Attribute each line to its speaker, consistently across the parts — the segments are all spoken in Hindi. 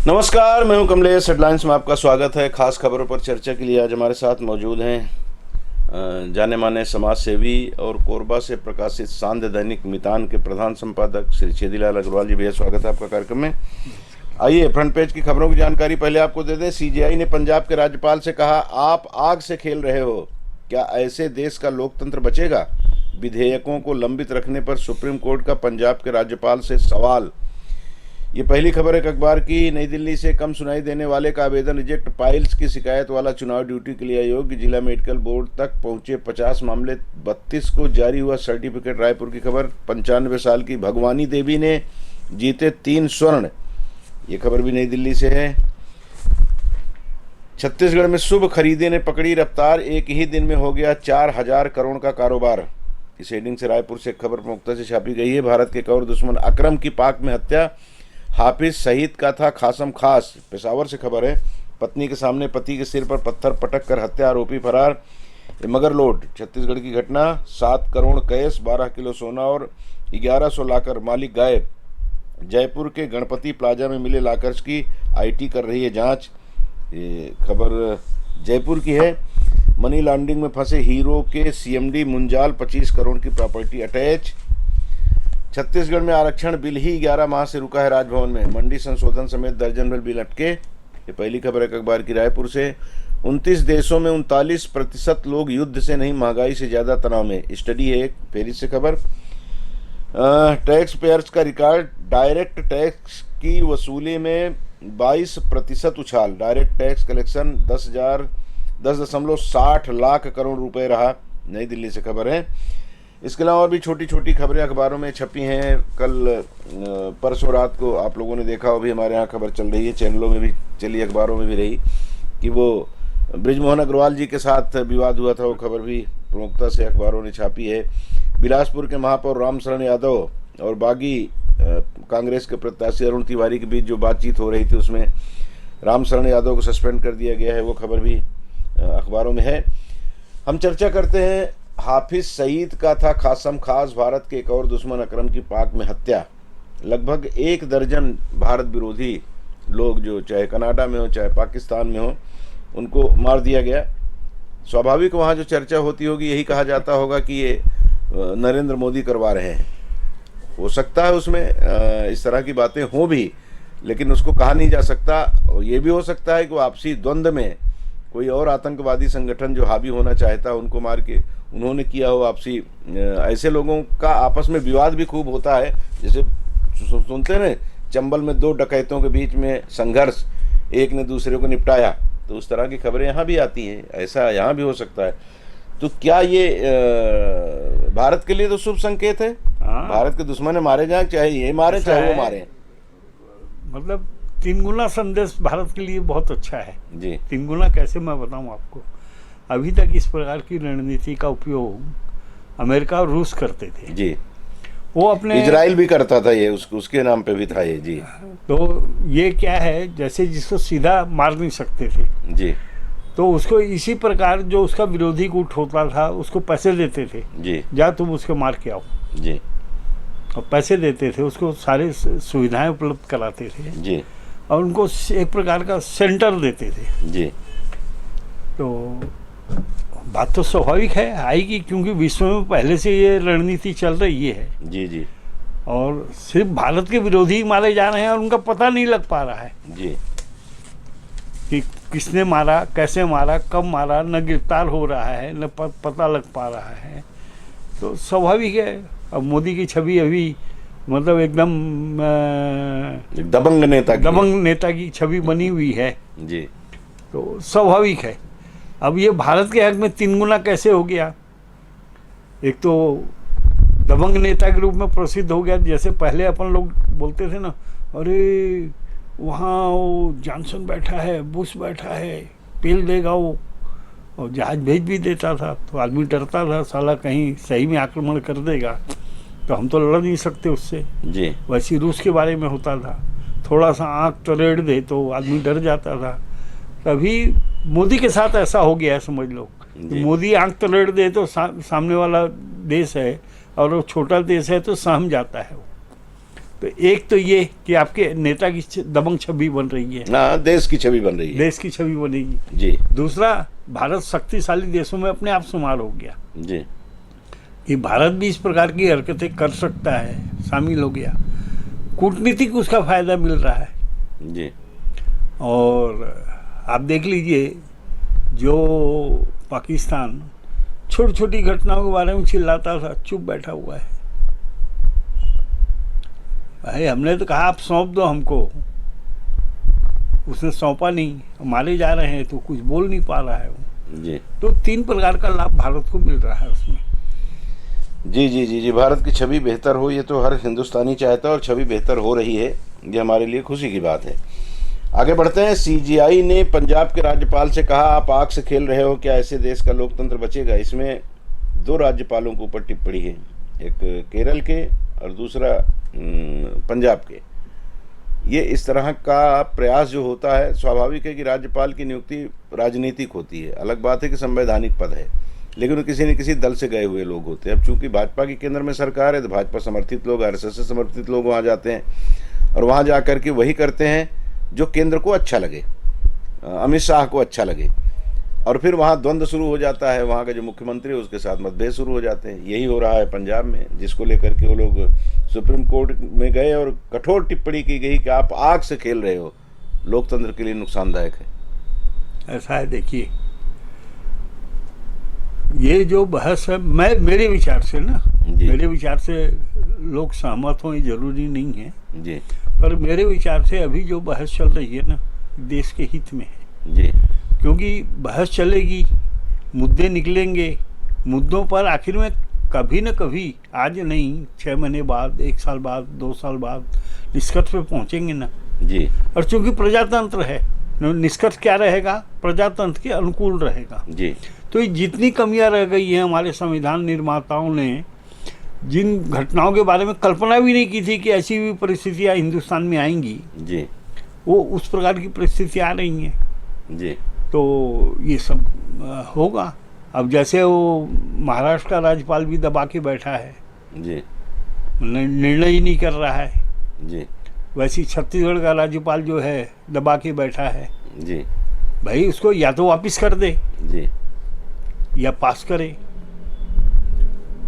Speaker 1: नमस्कार, मैं हूं कमलेश। हेडलाइंस में आपका स्वागत है। खास खबरों पर चर्चा के लिए आज हमारे साथ मौजूद हैं जाने माने समाज सेवी और कोरबा से प्रकाशित सांध्य दैनिक मितान के प्रधान संपादक श्री छेदीलाल अग्रवाल जी। भैया, स्वागत है आपका कार्यक्रम में। आइए फ्रंट पेज की खबरों की जानकारी पहले आपको दे दें। सीजेआई ने पंजाब के राज्यपाल से कहा, आप आग से खेल रहे हो, क्या ऐसे देश का लोकतंत्र बचेगा? विधेयकों को लंबित रखने पर सुप्रीम कोर्ट का पंजाब के राज्यपाल से सवाल। ये पहली खबर है अखबार की। नई दिल्ली से कम सुनाई देने वाले का आवेदन रिजेक्ट, पाइल्स की शिकायत वाला चुनाव ड्यूटी के लिए अयोग्य, जिला मेडिकल बोर्ड तक पहुंचे 50 मामले, 32 को जारी हुआ सर्टिफिकेट। रायपुर की खबर। 95 साल की भगवानी देवी ने जीते 3 स्वर्ण। ये खबर भी नई दिल्ली से है। छत्तीसगढ़ में शुभ खरीदे ने पकड़ी रफ्तार, एक ही दिन में हो गया 4000 करोड़ का कारोबार। इस हेडिंग से रायपुर से खबर प्रमुखता से छापी गई है। भारत के एक और दुश्मन अकरम की पाक में हत्या, हाफिज सईद का था खासम खास। पेशावर से खबर है। पत्नी के सामने पति के सिर पर पत्थर पटक कर हत्या, आरोपी फरार। मगर लोड छत्तीसगढ़ की घटना। 7 करोड़ कैश, 12 किलो सोना और 1100 लाकर, मालिक गायब। जयपुर के गणपति प्लाजा में मिले लाकर्स की आईटी कर रही है जांच। ये खबर जयपुर की है। मनी लॉन्ड्रिंग में फंसे हीरो के सीएमडी मुंजाल, 25 करोड़ की प्रॉपर्टी अटैच। छत्तीसगढ़ में आरक्षण बिल ही 11 माह से रुका है राजभवन में। मंडी संशोधन समेत दर्जन भर बिल अटके। ये पहली खबर है अखबार की रायपुर से। 29 देशों में 39% लोग युद्ध से नहीं महंगाई से ज़्यादा तनाव में। स्टडी है एक पेरिस से खबर। टैक्स पेयर्स का रिकॉर्ड, डायरेक्ट टैक्स की वसूली में 22% उछाल। Direct tax collection 10.60 lakh crore रुपए रहा। नई दिल्ली से खबर है। इसके अलावा और भी छोटी छोटी खबरें अखबारों में छपी हैं। कल परसों रात को आप लोगों ने देखा, वो भी हमारे यहाँ खबर चल रही है, चैनलों में भी चली, अखबारों में भी रही, कि वो बृजमोहन अग्रवाल जी के साथ विवाद हुआ था। वो खबर भी प्रमुखता से अखबारों ने छापी है। बिलासपुर के महापौर रामशरण यादव और बागी कांग्रेस के प्रत्याशी अरुण तिवारी के बीच जो बातचीत हो रही थी, उसमें रामशरण यादव को सस्पेंड कर दिया गया है। वो खबर भी अखबारों में है। हम चर्चा करते हैं। हाफिज सईद का था खासम खास, भारत के एक और दुश्मन अकरम की पाक में हत्या। लगभग 1 दर्जन भारत विरोधी लोग, जो चाहे कनाडा में हो चाहे पाकिस्तान में हो, उनको मार दिया गया। स्वाभाविक वहाँ जो चर्चा होती होगी, यही कहा जाता होगा कि ये नरेंद्र मोदी करवा रहे हैं। हो सकता है उसमें इस तरह की बातें हों भी, लेकिन उसको कहा नहीं जा सकता। ये भी हो सकता है कि वो आपसी द्वंद्व में कोई और आतंकवादी संगठन जो हावी होना चाहता है, उनको मार के उन्होंने किया हो। आपसी ऐसे लोगों का आपस में विवाद भी खूब होता है। जैसे सुनते हैं ना, चंबल में 2 डकैतों के बीच में संघर्ष, एक ने दूसरे को निपटाया, तो उस तरह की खबरें यहाँ भी आती हैं। ऐसा यहाँ भी हो सकता है। तो क्या ये भारत के लिए तो शुभ संकेत है? भारत के दुश्मन मारे जाए, चाहे ये मारे चाहे वो मारे।
Speaker 2: मतलब 3 गुना संदेश भारत के लिए बहुत अच्छा है
Speaker 1: जी।
Speaker 2: 3 गुना कैसे, मैं बताऊं आपको। अभी तक इस प्रकार की रणनीति का उपयोग अमेरिका और रूस करते थे
Speaker 1: जी।
Speaker 2: वो अपने,
Speaker 1: इजराइल भी करता था, ये उसके नाम पे भी था ये। जी।
Speaker 2: तो ये क्या है, जैसे जिसको सीधा मार नहीं सकते थे
Speaker 1: जी,
Speaker 2: तो उसको इसी प्रकार जो उसका विरोधी गुट होता था उसको पैसे देते थे।
Speaker 1: जी,
Speaker 2: जा तुम उसके मार के आओ।
Speaker 1: जी,
Speaker 2: और पैसे देते थे, उसको सारे सुविधाएं उपलब्ध कराते थे
Speaker 1: जी,
Speaker 2: और उनको एक प्रकार का सेंटर देते थे।
Speaker 1: जी।
Speaker 2: तो बात तो स्वाभाविक है, आएगी, क्योंकि विश्व में पहले से ये रणनीति चल रही है।
Speaker 1: जी, जी,
Speaker 2: और सिर्फ भारत के विरोधी मारे जा रहे हैं और उनका पता नहीं लग पा रहा है
Speaker 1: जी,
Speaker 2: कि किसने मारा, कैसे मारा, कब मारा, न गिरफ्तार हो रहा है, न पता लग पा रहा है। तो स्वाभाविक है। अब मोदी की छवि अभी मतलब एकदम
Speaker 1: दबंग नेता
Speaker 2: की छवि बनी हुई है।
Speaker 1: जी।
Speaker 2: तो स्वाभाविक है। अब ये भारत के हक में 3 गुना कैसे हो गया? एक तो दबंग नेता के रूप में प्रसिद्ध हो गया। जैसे पहले अपन लोग बोलते थे ना, अरे वहाँ वो जॉनसन बैठा है, बुश बैठा है, पेल देगा वो, और जहाज भेज भी देता था। तो आदमी डरता था, साला कहीं सही में आक्रमण कर देगा तो हम तो लड़ नहीं सकते उससे।
Speaker 1: जी।
Speaker 2: वैसे रूस के बारे में होता था, थोड़ा सा आँख तरेड़ दे तो आदमी डर जाता था। तभी मोदी के साथ ऐसा हो गया है, समझ लो। मोदी आंख तरेड़ दे तो सामने वाला देश है और वो छोटा देश है तो सहम जाता है वो। तो एक तो ये कि आपके नेता की दबंग छवि बन रही है,
Speaker 1: हाँ, देश की छवि बन रही है।
Speaker 2: देश की छवि बनेगी
Speaker 1: जी
Speaker 2: दूसरा, भारत शक्तिशाली देशों में अपने आप शुमार हो गया
Speaker 1: जी
Speaker 2: कि भारत भी इस प्रकार की हरकतें कर सकता है, शामिल हो गया, कूटनीतिक उसका फायदा मिल रहा है।
Speaker 1: जी
Speaker 2: और आप देख लीजिए, जो पाकिस्तान छोटी छोटी घटनाओं के बारे में चिल्लाता था, चुप बैठा हुआ है। भाई हमने तो कहा आप सौंप दो हमको, उसने सौंपा नहीं, मारे जा रहे हैं तो कुछ बोल नहीं पा रहा है वो।
Speaker 1: जी
Speaker 2: तो 3 प्रकार का लाभ भारत को मिल रहा है उसमें।
Speaker 1: जी जी जी जी भारत की छवि बेहतर हो, ये तो हर हिंदुस्तानी चाहता है, और छवि बेहतर हो रही है, ये हमारे लिए खुशी की बात है। आगे बढ़ते हैं। सीजीआई ने पंजाब के राज्यपाल से कहा, आप आग से खेल रहे हो, क्या ऐसे देश का लोकतंत्र बचेगा? इसमें 2 राज्यपालों के ऊपर टिप्पणी है, एक केरल के और दूसरा पंजाब के। ये इस तरह का प्रयास जो होता है, स्वाभाविक है कि राज्यपाल की नियुक्ति राजनीतिक होती है। अलग बात है कि संवैधानिक पद है, लेकिन वो किसी न किसी दल से गए हुए लोग होते हैं। अब चूंकि भाजपा की केंद्र में सरकार है, तो भाजपा समर्थित लोग, आरएसएस से समर्थित लोग वहाँ जाते हैं और वहाँ जा कर के वही करते हैं जो केंद्र को अच्छा लगे, अमित शाह को अच्छा लगे, और फिर वहाँ द्वंद्व शुरू हो जाता है। वहाँ का जो मुख्यमंत्री है उसके साथ मतभेद शुरू हो जाते हैं। यही हो रहा है पंजाब में, जिसको लेकर के वो लोग सुप्रीम कोर्ट में गए और कठोर टिप्पणी की गई कि आप आग से खेल रहे हो, लोकतंत्र के लिए नुकसानदायक है।
Speaker 2: ऐसा है, देखिए ये जो बहस है, मेरे विचार से ना, मेरे विचार से लोग सहमत हों ये जरूरी नहीं है
Speaker 1: जी,
Speaker 2: पर मेरे विचार से अभी जो बहस चल रही है ना, देश के हित में है
Speaker 1: जी,
Speaker 2: क्योंकि बहस चलेगी, मुद्दे निकलेंगे, मुद्दों पर आखिर में कभी न कभी, आज नहीं 6 महीने बाद, 1 साल बाद, 2 साल बाद निष्कर्ष पे पहुंचेंगे ना
Speaker 1: जी,
Speaker 2: और चूंकि प्रजातंत्र है, निष्कर्ष क्या रहेगा? प्रजातंत्र के अनुकूल रहेगा।
Speaker 1: जी,
Speaker 2: तो ये जितनी कमियां रह गई हैं, हमारे संविधान निर्माताओं ने जिन घटनाओं के बारे में कल्पना भी नहीं की थी कि ऐसी भी परिस्थितियां हिंदुस्तान में आएंगी,
Speaker 1: जी,
Speaker 2: वो उस प्रकार की परिस्थितियां आ रही हैं।
Speaker 1: जी,
Speaker 2: तो ये सब होगा। अब जैसे वो महाराष्ट्र का राज्यपाल भी दबा के बैठा है,
Speaker 1: जी,
Speaker 2: निर्णय ही नहीं कर रहा है,
Speaker 1: जी,
Speaker 2: वैसी छत्तीसगढ़ का राज्यपाल जो है दबा के बैठा है।
Speaker 1: जी,
Speaker 2: भाई उसको या तो वापस कर दे
Speaker 1: जी,
Speaker 2: या पास करे,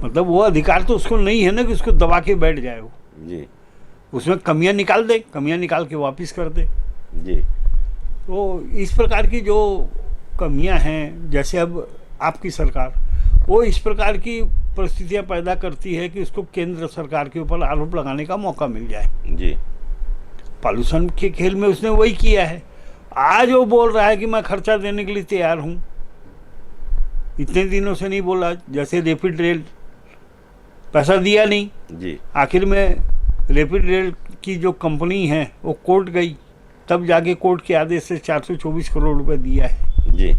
Speaker 2: मतलब वो अधिकार तो उसको नहीं है ना कि उसको दबा के बैठ जाए वो।
Speaker 1: जी,
Speaker 2: उसमें कमियां निकाल दे, कमियां निकाल के वापस कर दे।
Speaker 1: जी,
Speaker 2: तो इस प्रकार की जो कमियां हैं, जैसे अब आपकी सरकार, वो इस प्रकार की परिस्थितियां पैदा करती है कि उसको केंद्र सरकार के ऊपर आरोप लगाने का मौका मिल जाए।
Speaker 1: जी,
Speaker 2: पॉल्यूशन के खेल में उसने वही किया है। आज वो बोल रहा है कि मैं खर्चा देने के लिए तैयार हूँ, इतने दिनों से नहीं बोला। जैसे रैपिड रेल, पैसा दिया नहीं,
Speaker 1: जी,
Speaker 2: आखिर में रैपिड रेल की जो कंपनी है वो कोर्ट गई, तब जाके कोर्ट के आदेश से 424 करोड़ रुपए दिया है।
Speaker 1: जी,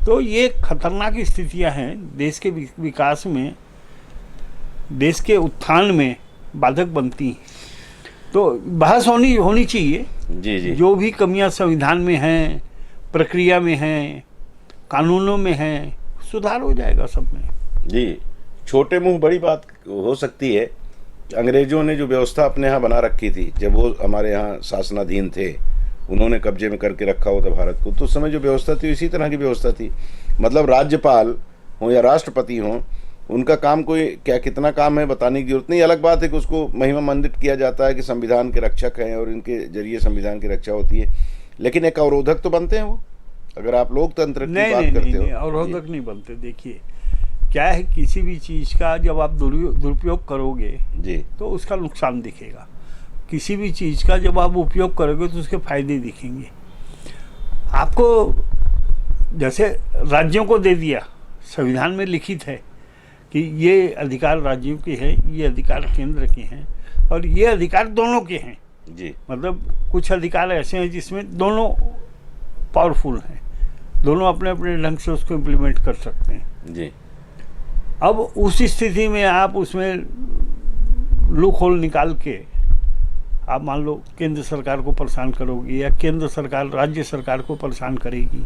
Speaker 2: तो ये खतरनाक स्थितियां हैं, देश के विकास में, देश के उत्थान में बाधक बनती हैं। तो बहस होनी चाहिए।
Speaker 1: जी, जी,
Speaker 2: जो भी कमियां संविधान में हैं, प्रक्रिया में हैं, कानूनों में हैं, सुधार हो जाएगा सब में।
Speaker 1: जी। छोटे मुंह बड़ी बात हो सकती है। अंग्रेजों ने जो व्यवस्था अपने यहाँ बना रखी थी, जब वो हमारे यहाँ शासनाधीन थे, उन्होंने कब्जे में करके रखा हुआ था भारत को, तो उस समय जो व्यवस्था थी इसी तरह की व्यवस्था थी। मतलब राज्यपाल हो या राष्ट्रपति हो, उनका काम कोई क्या कितना काम है बताने की जरूरत नहीं। अलग बात है कि उसको महिमा मंडित किया जाता है कि संविधान के रक्षक हैं और इनके जरिए संविधान की रक्षा होती है, लेकिन एक अवरोधक तो बनते हैं वो, अगर आप लोकतंत्र की बात करते हो।
Speaker 2: अवरोधक नहीं बनते। देखिए क्या है, किसी भी चीज़ का जब आप दुरुपयोग करोगे
Speaker 1: जी,
Speaker 2: तो उसका नुकसान दिखेगा, किसी भी चीज़ का जब आप उपयोग करोगे तो उसके फायदे दिखेंगे। आपको जैसे राज्यों को दे दिया, संविधान में लिखित है कि ये अधिकार राज्यों के हैं, ये अधिकार केंद्र के हैं, और ये अधिकार दोनों के हैं।
Speaker 1: जी,
Speaker 2: मतलब कुछ अधिकार ऐसे हैं जिसमें दोनों पावरफुल हैं, दोनों अपने अपने ढंग से उसको इम्प्लीमेंट कर सकते हैं।
Speaker 1: जी,
Speaker 2: अब उस स्थिति में आप उसमें लूप होल निकाल के आप मान लो केंद्र सरकार को परेशान करोगे या केंद्र सरकार राज्य सरकार को परेशान करेगी,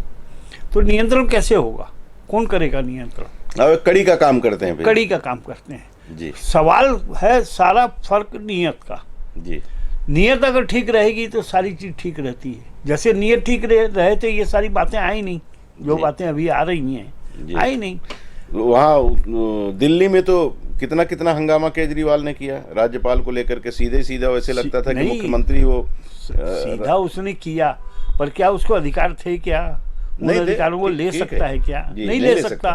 Speaker 2: तो नियंत्रण कैसे होगा? कौन करेगा नियंत्रण?
Speaker 1: अब कड़ी का काम करते हैं,
Speaker 2: कड़ी का काम करते हैं।
Speaker 1: जी,
Speaker 2: सवाल है सारा फर्क नियत का।
Speaker 1: जी
Speaker 2: नियत अगर ठीक रहेगी तो सारी चीज ठीक रहती है। जैसे नियत ठीक रहे तो ये सारी बातें आई नहीं, जो
Speaker 1: जी।
Speaker 2: बातें अभी आ रही
Speaker 1: जी।
Speaker 2: हैं आई नहीं।
Speaker 1: वहाँ दिल्ली में तो कितना कितना हंगामा केजरीवाल ने किया राज्यपाल को लेकर के, सीधे सीधा वैसे लगता था कि
Speaker 2: नहीं,
Speaker 1: मुख्यमंत्री वो
Speaker 2: सीधा उसने किया, पर क्या उसको अधिकार थे क्या? उन
Speaker 1: नहीं थे,
Speaker 2: अधिकारों को
Speaker 1: ठीक-
Speaker 2: ले
Speaker 1: ठीक
Speaker 2: सकता है क्या?
Speaker 1: जी,
Speaker 2: नहीं ले सकता।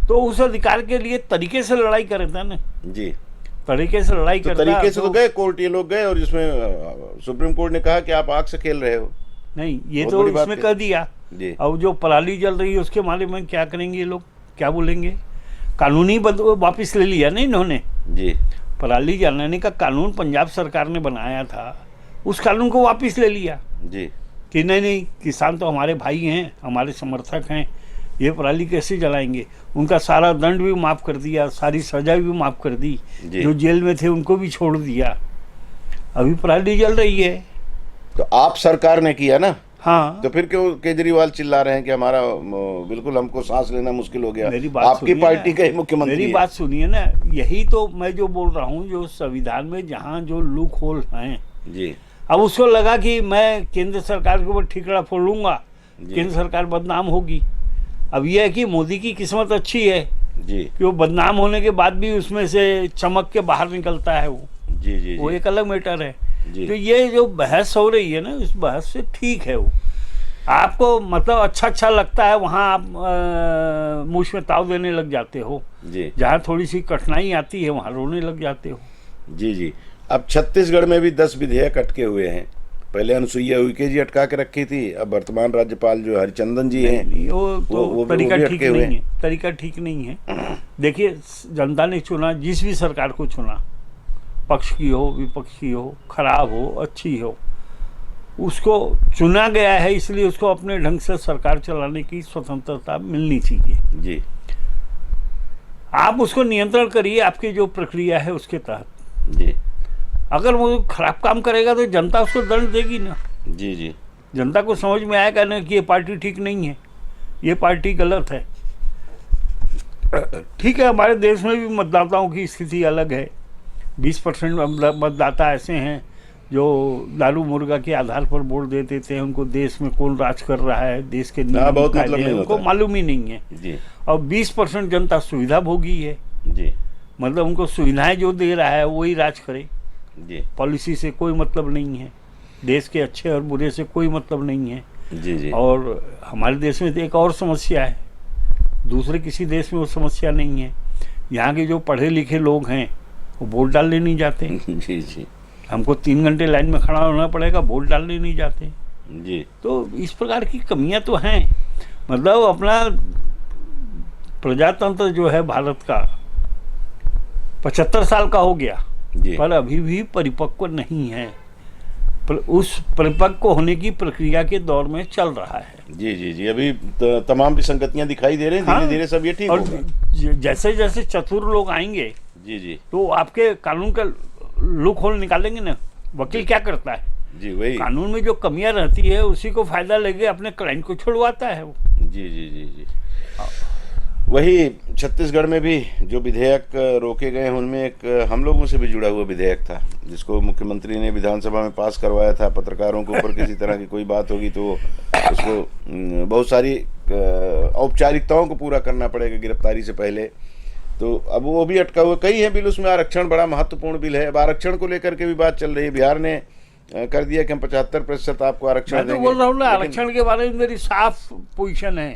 Speaker 2: तो उस अधिकार के लिए तरीके से लड़ाई करे था ना,
Speaker 1: जी।
Speaker 2: तरीके से लड़ाई
Speaker 1: तो
Speaker 2: करता
Speaker 1: तरीके से तो गए कोर्ट, ये लोग गए और जिसमें सुप्रीम कोर्ट ने कहा कि आप आग से खेल रहे हो।
Speaker 2: नहीं, ये
Speaker 1: बहुत
Speaker 2: तो
Speaker 1: बड़ी बात
Speaker 2: इसमें
Speaker 1: है।
Speaker 2: कह दिया।
Speaker 1: जी
Speaker 2: अब जो पराली जल रही है उसके बारे में क्या करेंगे ये लोग, क्या बोलेंगे? कानूनी वापिस ले लिया ना इन्होंने।
Speaker 1: जी
Speaker 2: पराली जलाने का कानून पंजाब सरकार ने बनाया था, उस कानून को वापस ले लिया
Speaker 1: जी
Speaker 2: कि नहीं, किसान तो हमारे भाई हैं, हमारे समर्थक हैं, ये पराली कैसे जलाएंगे। उनका सारा दंड भी माफ़ कर दिया, सारी सजा भी माफ़ कर दी,
Speaker 1: जी।
Speaker 2: जो जेल में थे उनको भी छोड़ दिया। अभी पराली जल रही है।
Speaker 1: तो आप सरकार ने किया ना,
Speaker 2: हाँ,
Speaker 1: तो फिर क्यों केजरीवाल चिल्ला रहे हैं कि हमारा बिल्कुल हमको सांस लेना मुश्किल हो गया?
Speaker 2: मेरी बात
Speaker 1: आपकी
Speaker 2: सुनिए
Speaker 1: पार्टी
Speaker 2: ना।
Speaker 1: का ही मुख्यमंत्री
Speaker 2: मेरी
Speaker 1: है।
Speaker 2: बात सुनिए ना, यही तो मैं जो बोल रहा हूँ, जो संविधान में जहाँ जो लूप होल हैं,
Speaker 1: जी
Speaker 2: अब उसको लगा कि मैं केंद्र सरकार के ऊपर ठीकरा फोड़ूंगा,
Speaker 1: जी।
Speaker 2: केंद्र सरकार बदनाम होगी। अब यह है कि मोदी की किस्मत अच्छी है
Speaker 1: जी
Speaker 2: कि वो बदनाम होने के बाद भी उसमें से चमक के बाहर निकलता है वो
Speaker 1: जी जी
Speaker 2: वो
Speaker 1: जी
Speaker 2: एक अलग मैटर है।
Speaker 1: जी।
Speaker 2: तो ये जो बहस हो रही है ना, इस बहस से ठीक है वो, आपको मतलब अच्छा लगता है, वहाँ आप मुँह में ताव देने लग जाते हो,
Speaker 1: जी
Speaker 2: जहाँ थोड़ी सी कठिनाई आती है वहाँ रोने लग जाते हो।
Speaker 1: जी जी। अब छत्तीसगढ़ में भी 10 विधेयक अटके हुए हैं। पहले अनुसुईया उइके जी अटका के रखी थी, अब वर्तमान राज्यपाल जो हरिचंदन जी हैं
Speaker 2: नहीं, वो तो
Speaker 1: वो भी
Speaker 2: तरीका ठीक
Speaker 1: अटके हुए
Speaker 2: नहीं
Speaker 1: हैं।
Speaker 2: है, तरीका ठीक नहीं है। देखिए, जनता ने चुना, जिस भी सरकार को चुना, पक्ष की हो विपक्ष की हो, खराब हो अच्छी हो, उसको चुना गया है, इसलिए उसको अपने ढंग से सरकार चलाने की स्वतंत्रता मिलनी चाहिए।
Speaker 1: जी
Speaker 2: आप उसको नियंत्रण करिए आपकी जो प्रक्रिया है उसके तहत।
Speaker 1: जी
Speaker 2: अगर वो खराब काम करेगा तो जनता उसको दंड देगी ना।
Speaker 1: जी जी
Speaker 2: जनता को समझ में आएगा ना कि ये पार्टी ठीक नहीं है, ये पार्टी गलत है। ठीक है, हमारे देश में भी मतदाताओं की स्थिति अलग है। 20% मतदाता ऐसे हैं जो दारू मुर्गा के आधार पर वोट दे देते हैं, उनको देश में कौन राज कर रहा है, देश के नियम
Speaker 1: बहुत
Speaker 2: कायदे
Speaker 1: मतलब
Speaker 2: हैं,
Speaker 1: नहीं
Speaker 2: उनको
Speaker 1: होता।
Speaker 2: मालूम ही नहीं है।
Speaker 1: जी
Speaker 2: और 20% जनता सुविधा भोगी है,
Speaker 1: जी
Speaker 2: मतलब उनको सुविधाएं जो दे रहा है वही राज करे।
Speaker 1: जी
Speaker 2: पॉलिसी से कोई मतलब नहीं है, देश के अच्छे और बुरे से कोई मतलब नहीं है।
Speaker 1: जी जी
Speaker 2: और हमारे देश में तो एक और समस्या है, दूसरे किसी देश में वो समस्या नहीं है। यहाँ के जो पढ़े लिखे लोग हैं वो वोट डालने नहीं जाते।
Speaker 1: जी जी
Speaker 2: हमको 3 घंटे लाइन में खड़ा होना पड़ेगा, वोट डालने नहीं जाते।
Speaker 1: जी।
Speaker 2: तो इस प्रकार की कमियां तो हैं। मतलब अपना प्रजातंत्र जो है भारत का 75 साल का हो गया,
Speaker 1: जी
Speaker 2: पर अभी भी परिपक्व नहीं है। उस परिपक्व होने की प्रक्रिया के दौर में चल रहा है।
Speaker 1: जी जी जी। अभी तमाम विसंगतियां दिखाई दे रही हैं, धीरे धीरे सब ये ठीक
Speaker 2: और
Speaker 1: होगा।
Speaker 2: जैसे जैसे चतुर लोग आएंगे
Speaker 1: जी जी
Speaker 2: तो आपके कानून का लूप होल निकालेंगे ना। वकील क्या करता है,
Speaker 1: जी वही।
Speaker 2: कानून में जो कमियां रहती है उसी को फायदा लेके अपने क्लाइंट को छुड़वाता है वो।
Speaker 1: जी जी जी जी। वही छत्तीसगढ़ में भी जो विधेयक रोके गए हैं उनमें एक हम लोगों से भी जुड़ा हुआ विधेयक था, जिसको मुख्यमंत्री ने विधानसभा में पास करवाया था। पत्रकारों के ऊपर किसी तरह की कोई बात होगी तो उसको बहुत सारी औपचारिकताओं को पूरा करना पड़ेगा गिरफ्तारी से पहले। तो अब वो भी अटका हुआ। कई हैं बिल, उसमें आरक्षण बड़ा महत्वपूर्ण बिल है। अब आरक्षण को लेकर के भी बात चल रही है। बिहार ने कर दिया कि हम 75% आपको आरक्षण
Speaker 2: मैं तो
Speaker 1: देंगे।
Speaker 2: बोल रहा हूँ ना,
Speaker 1: लेकिन-
Speaker 2: आरक्षण के बारे में मेरी साफ पोजीशन है।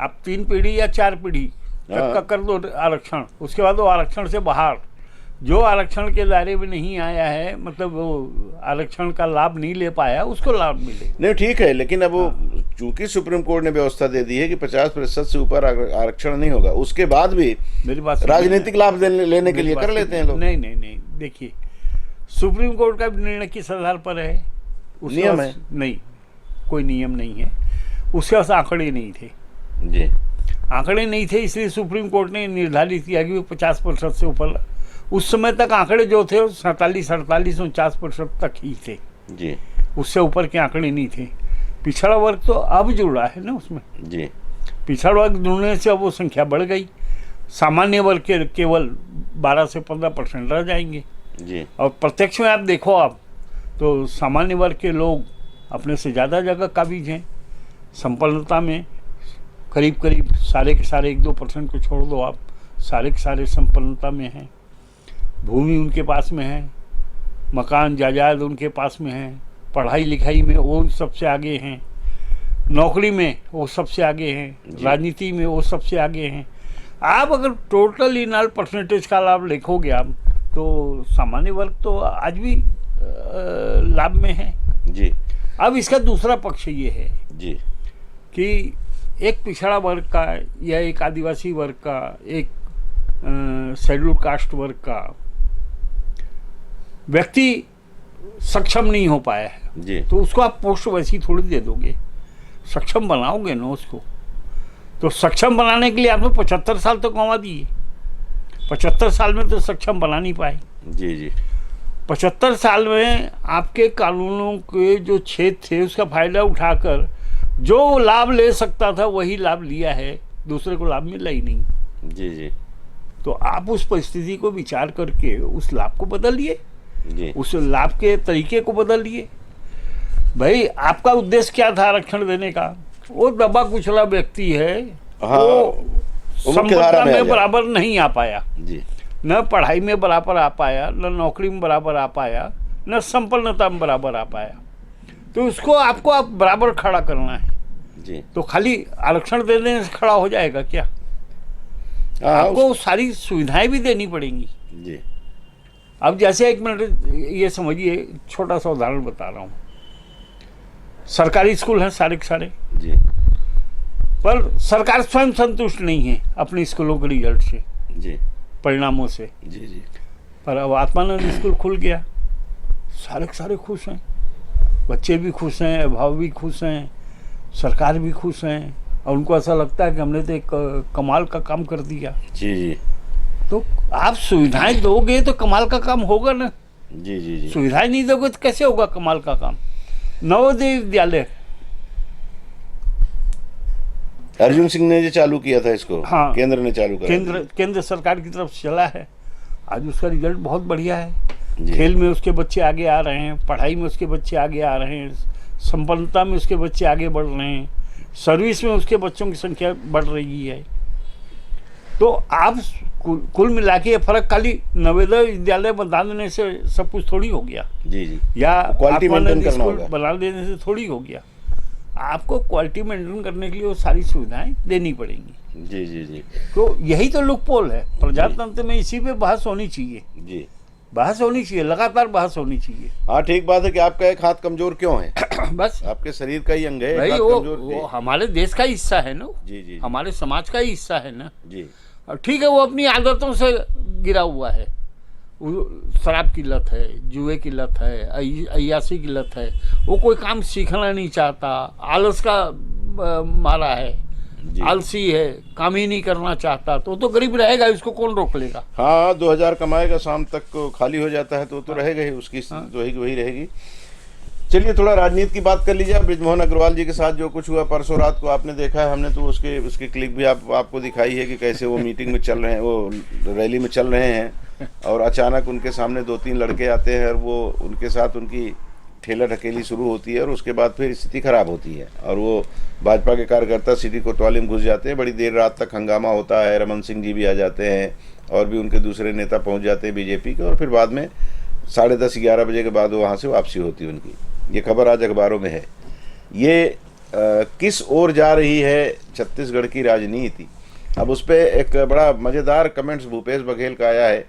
Speaker 2: आप 3 पीढ़ी या 4 पीढ़ी तक का कर दो आरक्षण, उसके बाद वो आरक्षण से बाहर जो आरक्षण के दायरे में नहीं आया है, मतलब वो आरक्षण का लाभ नहीं ले पाया, उसको लाभ मिले।
Speaker 1: नहीं ठीक है, लेकिन अब वो चूंकि सुप्रीम कोर्ट ने व्यवस्था दे दी है कि 50% से ऊपर आरक्षण नहीं होगा, उसके बाद भी
Speaker 2: मेरी बात
Speaker 1: राजनीतिक लाभ लेने के लिए कर लेते हैं लोग।
Speaker 2: नहीं नहीं नहीं, देखिए सुप्रीम कोर्ट का निर्णय किस आधार पर है?
Speaker 1: नियम है?
Speaker 2: नहीं, कोई नियम नहीं है। उसके पास आंकड़े नहीं थे।
Speaker 1: जी
Speaker 2: आंकड़े नहीं थे, इसलिए सुप्रीम कोर्ट ने निर्धारित किया कि वो 50% से ऊपर। उस समय तक आंकड़े जो थे 47, 48, 49% तक ही थे।
Speaker 1: जी
Speaker 2: उससे ऊपर के आंकड़े नहीं थे। पिछड़ा वर्ग तो अब जुड़ा है ना उसमें।
Speaker 1: जी
Speaker 2: पिछड़ा वर्ग जुड़ने से अब वो संख्या बढ़ गई। सामान्य वर्ग के केवल 12 से 15% रह जाएंगे।
Speaker 1: जी
Speaker 2: और प्रत्यक्ष में आप देखो आप तो सामान्य वर्ग के लोग अपने से ज़्यादा जगह काबिज हैं। संपन्नता में करीब करीब सारे के सारे 1-2% को छोड़ दो आप, सारे के सारे संपन्नता में हैं। भूमि उनके पास में है, मकान जायदाद उनके पास में है, पढ़ाई लिखाई में वो सबसे आगे हैं, नौकरी में वो सबसे आगे हैं, राजनीति में वो सबसे आगे हैं। आप अगर टोटल इन ऑल परसेंटेज का लाभ लिखोगे आप तो सामान्य वर्ग तो आज भी लाभ में है।
Speaker 1: जी।
Speaker 2: अब इसका दूसरा पक्ष ये है
Speaker 1: जी
Speaker 2: कि एक पिछड़ा वर्ग का या एक आदिवासी वर्ग का, एक शेड्यूल्ड कास्ट वर्ग का व्यक्ति सक्षम नहीं हो पाया है
Speaker 1: जी
Speaker 2: तो उसको आप पोस्ट वैसी थोड़ी दे दोगे, सक्षम बनाओगे ना उसको। तो सक्षम बनाने के लिए आपने 75 साल तो कमा दिए, 75 साल में तो सक्षम बना नहीं पाए।
Speaker 1: जी जी
Speaker 2: 75 साल में आपके कानूनों के जो छेद थे उसका फायदा उठाकर जो लाभ ले सकता था वही लाभ लिया है, दूसरे को लाभ मिला ही नहीं।
Speaker 1: जी जी
Speaker 2: तो आप उस परिस्थिति को विचार करके उस लाभ को बदलिए,
Speaker 1: जी
Speaker 2: उस लाभ के तरीके को बदलिए। भाई आपका उद्देश्य क्या था आरक्षण देने का? वो दबा कुचला व्यक्ति है,
Speaker 1: हाँ,
Speaker 2: वो
Speaker 1: मुख्य धारा
Speaker 2: संपन्नता
Speaker 1: में आ
Speaker 2: में
Speaker 1: जाए।
Speaker 2: बराबर नहीं आ पाया,
Speaker 1: जी
Speaker 2: न पढ़ाई में बराबर आ पाया, न नौकरी में बराबर आ पाया, न संपन्नता में बराबर आ पाया। तो उसको आपको आप बराबर खड़ा करना है।
Speaker 1: जी
Speaker 2: तो खाली आरक्षण दे देने से खड़ा हो जाएगा क्या?
Speaker 1: हाँ
Speaker 2: आपको सारी सुविधाएं भी देनी पड़ेंगी।
Speaker 1: जी
Speaker 2: अब जैसे एक मिनट ये समझिए, छोटा सा उदाहरण बता रहा हूँ। सरकारी स्कूल हैं सारे के सारे,
Speaker 1: जी
Speaker 2: पर सरकार स्वयं संतुष्ट नहीं है अपने स्कूलों के रिजल्ट से,
Speaker 1: जी
Speaker 2: परिणामों से।
Speaker 1: जी जी
Speaker 2: पर अब आत्मानंद स्कूल खुल गया, सारे के सारे खुश हैं, बच्चे भी खुश हैं, अभिभावक भी खुश हैं, सरकार भी खुश हैं, और उनको ऐसा लगता है कि हमने तो एक कमाल का काम कर दिया।
Speaker 1: जी जी
Speaker 2: तो आप सुविधाएं दोगे तो कमाल का काम होगा ना।
Speaker 1: जी जी जी
Speaker 2: सुविधाएं नहीं दोगे तो कैसे होगा कमाल का काम? नवोदय विद्यालय,
Speaker 1: अर्जुन सिंह ने जो चालू किया था इसको,
Speaker 2: हाँ,
Speaker 1: केंद्र ने चालू करा
Speaker 2: केंद्र सरकार की तरफ से चला है। आज उसका रिजल्ट बहुत बढ़िया है।
Speaker 1: जी।
Speaker 2: खेल में उसके बच्चे आगे आ रहे हैं, पढ़ाई में उसके बच्चे आगे आ रहे हैं, संपन्नता में उसके बच्चे आगे बढ़ रहे हैं, सर्विस में उसके बच्चों की संख्या बढ़ रही है। तो आप कुल मिला के फर्क खाली नवोदय विद्यालय बना देने से सब कुछ थोड़ी हो गया,
Speaker 1: जी जी
Speaker 2: या
Speaker 1: क्वालिटी मेंटेन
Speaker 2: आत्मानंद
Speaker 1: करना
Speaker 2: स्कूल
Speaker 1: होगा।
Speaker 2: बना देने से थोड़ी हो गया। आपको क्वालिटी मेंटेन करने के लिए वो सारी सुविधाएं देनी पड़ेंगी।
Speaker 1: जी जी जी
Speaker 2: तो यही तो लूपहोल है प्रजातंत्र में, इसी पे बहस होनी चाहिए,
Speaker 1: जी
Speaker 2: बहस होनी चाहिए, लगातार बहस होनी चाहिए।
Speaker 1: हाँ ठीक बात है कि आपका एक हाथ कमजोर क्यों है?
Speaker 2: बस
Speaker 1: आपके शरीर का ही अंग है, एक
Speaker 2: भाई
Speaker 1: हाथ
Speaker 2: वो
Speaker 1: कमजोर।
Speaker 2: हमारे देश का हिस्सा है ना,
Speaker 1: जी जी
Speaker 2: हमारे समाज का ही हिस्सा है ना।
Speaker 1: जी
Speaker 2: और ठीक है, वो अपनी आदतों से गिरा हुआ है, शराब की लत है, जुए की लत है, अय्यासी की लत है, वो कोई काम सीखना नहीं चाहता, आलस का मारा है,
Speaker 1: जी।
Speaker 2: आलसी है, काम ही नहीं करना चाहता, तो गरीब रहेगा, इसको कौन रोक लेगा?
Speaker 1: हाँ 2000 कमाएगा, शाम तक को खाली हो जाता है तो रहेगा ही, उसकी स्थिति वही रहेगी। चलिए थोड़ा राजनीति की बात कर लीजिए। बृजमोहन अग्रवाल जी के साथ जो कुछ हुआ परसों रात को आपने देखा है, हमने तो उसकी क्लिप भी आपको दिखाई है कि कैसे वो मीटिंग में चल रहे हैं, वो रैली में चल रहे हैं और अचानक उनके सामने 2-3 लड़के आते हैं और वो उनके साथ उनकी ठेला ढकेली शुरू होती है और उसके बाद फिर स्थिति खराब होती है और वो भाजपा के कार्यकर्ता सिटी कोतवाली में घुस जाते हैं। बड़ी देर रात तक हंगामा होता है, रमन सिंह जी भी आ जाते हैं और भी उनके दूसरे नेता पहुंच जाते हैं बीजेपी के, और फिर बाद में 10:30-11 बजे के बाद वहाँ से वापसी होती है उनकी। ये खबर आज अखबारों में है। ये किस ओर जा रही है छत्तीसगढ़ की राजनीति? अब उस पर एक बड़ा मज़ेदार कमेंट्स भूपेश बघेल का आया है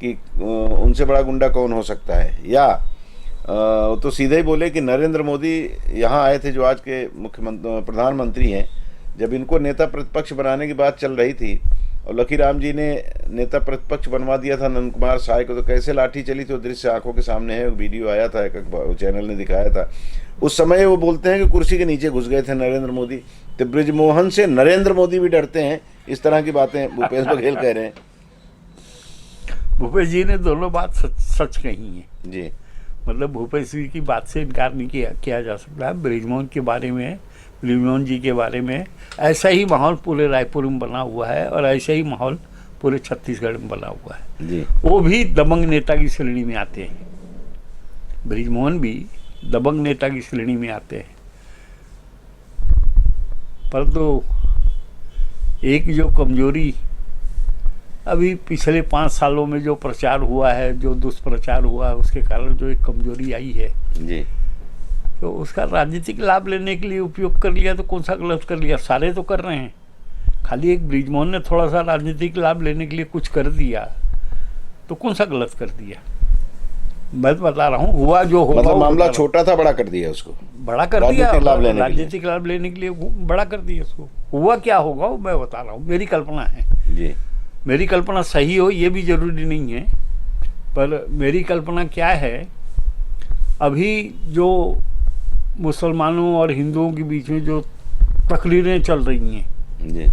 Speaker 1: कि उनसे बड़ा गुंडा कौन हो सकता है, या तो सीधे ही बोले कि नरेंद्र मोदी यहाँ आए थे जो आज के प्रधानमंत्री हैं, जब इनको नेता प्रतिपक्ष बनाने की बात चल रही थी और लकी राम जी ने नेता प्रतिपक्ष बनवा दिया था नंद कुमार साय को, तो कैसे लाठी चली थी वो दृश्य आंखों के सामने है। वीडियो आया था, एक चैनल ने दिखाया था। उस समय वो बोलते हैं कि कुर्सी के नीचे घुस गए थे नरेंद्र मोदी, तो बृजमोहन से नरेंद्र मोदी भी डरते हैं। इस तरह की बातें भूपेश बघेल कह रहे हैं।
Speaker 2: भूपेश जी ने दोनों बात सच कही है
Speaker 1: जी,
Speaker 2: मतलब भूपेश जी की बात से इनकार नहीं किया जा सकता। बृजमोहन के बारे में, बृजमोहन जी के बारे में ऐसा ही माहौल पूरे रायपुर में बना हुआ है और ऐसा ही माहौल पूरे छत्तीसगढ़ में बना हुआ है।
Speaker 1: जी
Speaker 2: वो भी दबंग नेता की श्रेणी में आते हैं। बृजमोहन भी दबंग नेता की श्रेणी में आते हैं। परंतु एक जो कमजोरी अभी पिछले 5 सालों में जो प्रचार हुआ है, जो दुष्प्रचार हुआ है, उसके कारण जो एक कमजोरी आई है,
Speaker 1: जी
Speaker 2: तो उसका राजनीतिक लाभ लेने के लिए उपयोग कर लिया तो कौन सा गलत कर लिया? सारे तो कर रहे हैं। खाली एक बृजमोहन ने थोड़ा सा राजनीतिक लाभ लेने के लिए कुछ कर दिया तो कौन सा गलत कर दिया? मैं तो बता रहा हूँ, हुआ जो होगा।
Speaker 1: मतलब मामला छोटा था, बड़ा कर दिया उसको,
Speaker 2: बड़ा कर दिया,
Speaker 1: राजनीतिक लाभ लेने के लिए।
Speaker 2: राजनीतिक लाभ लेने के लिए बड़ा कर दिया उसको। हुआ क्या होगा वो मैं बता रहा हूँ, मेरी कल्पना है।
Speaker 1: जी
Speaker 2: मेरी कल्पना सही हो ये भी जरूरी नहीं है, पर मेरी कल्पना क्या है, अभी जो मुसलमानों और हिंदुओं के बीच में जो तकरीरें चल रही हैं,
Speaker 1: जी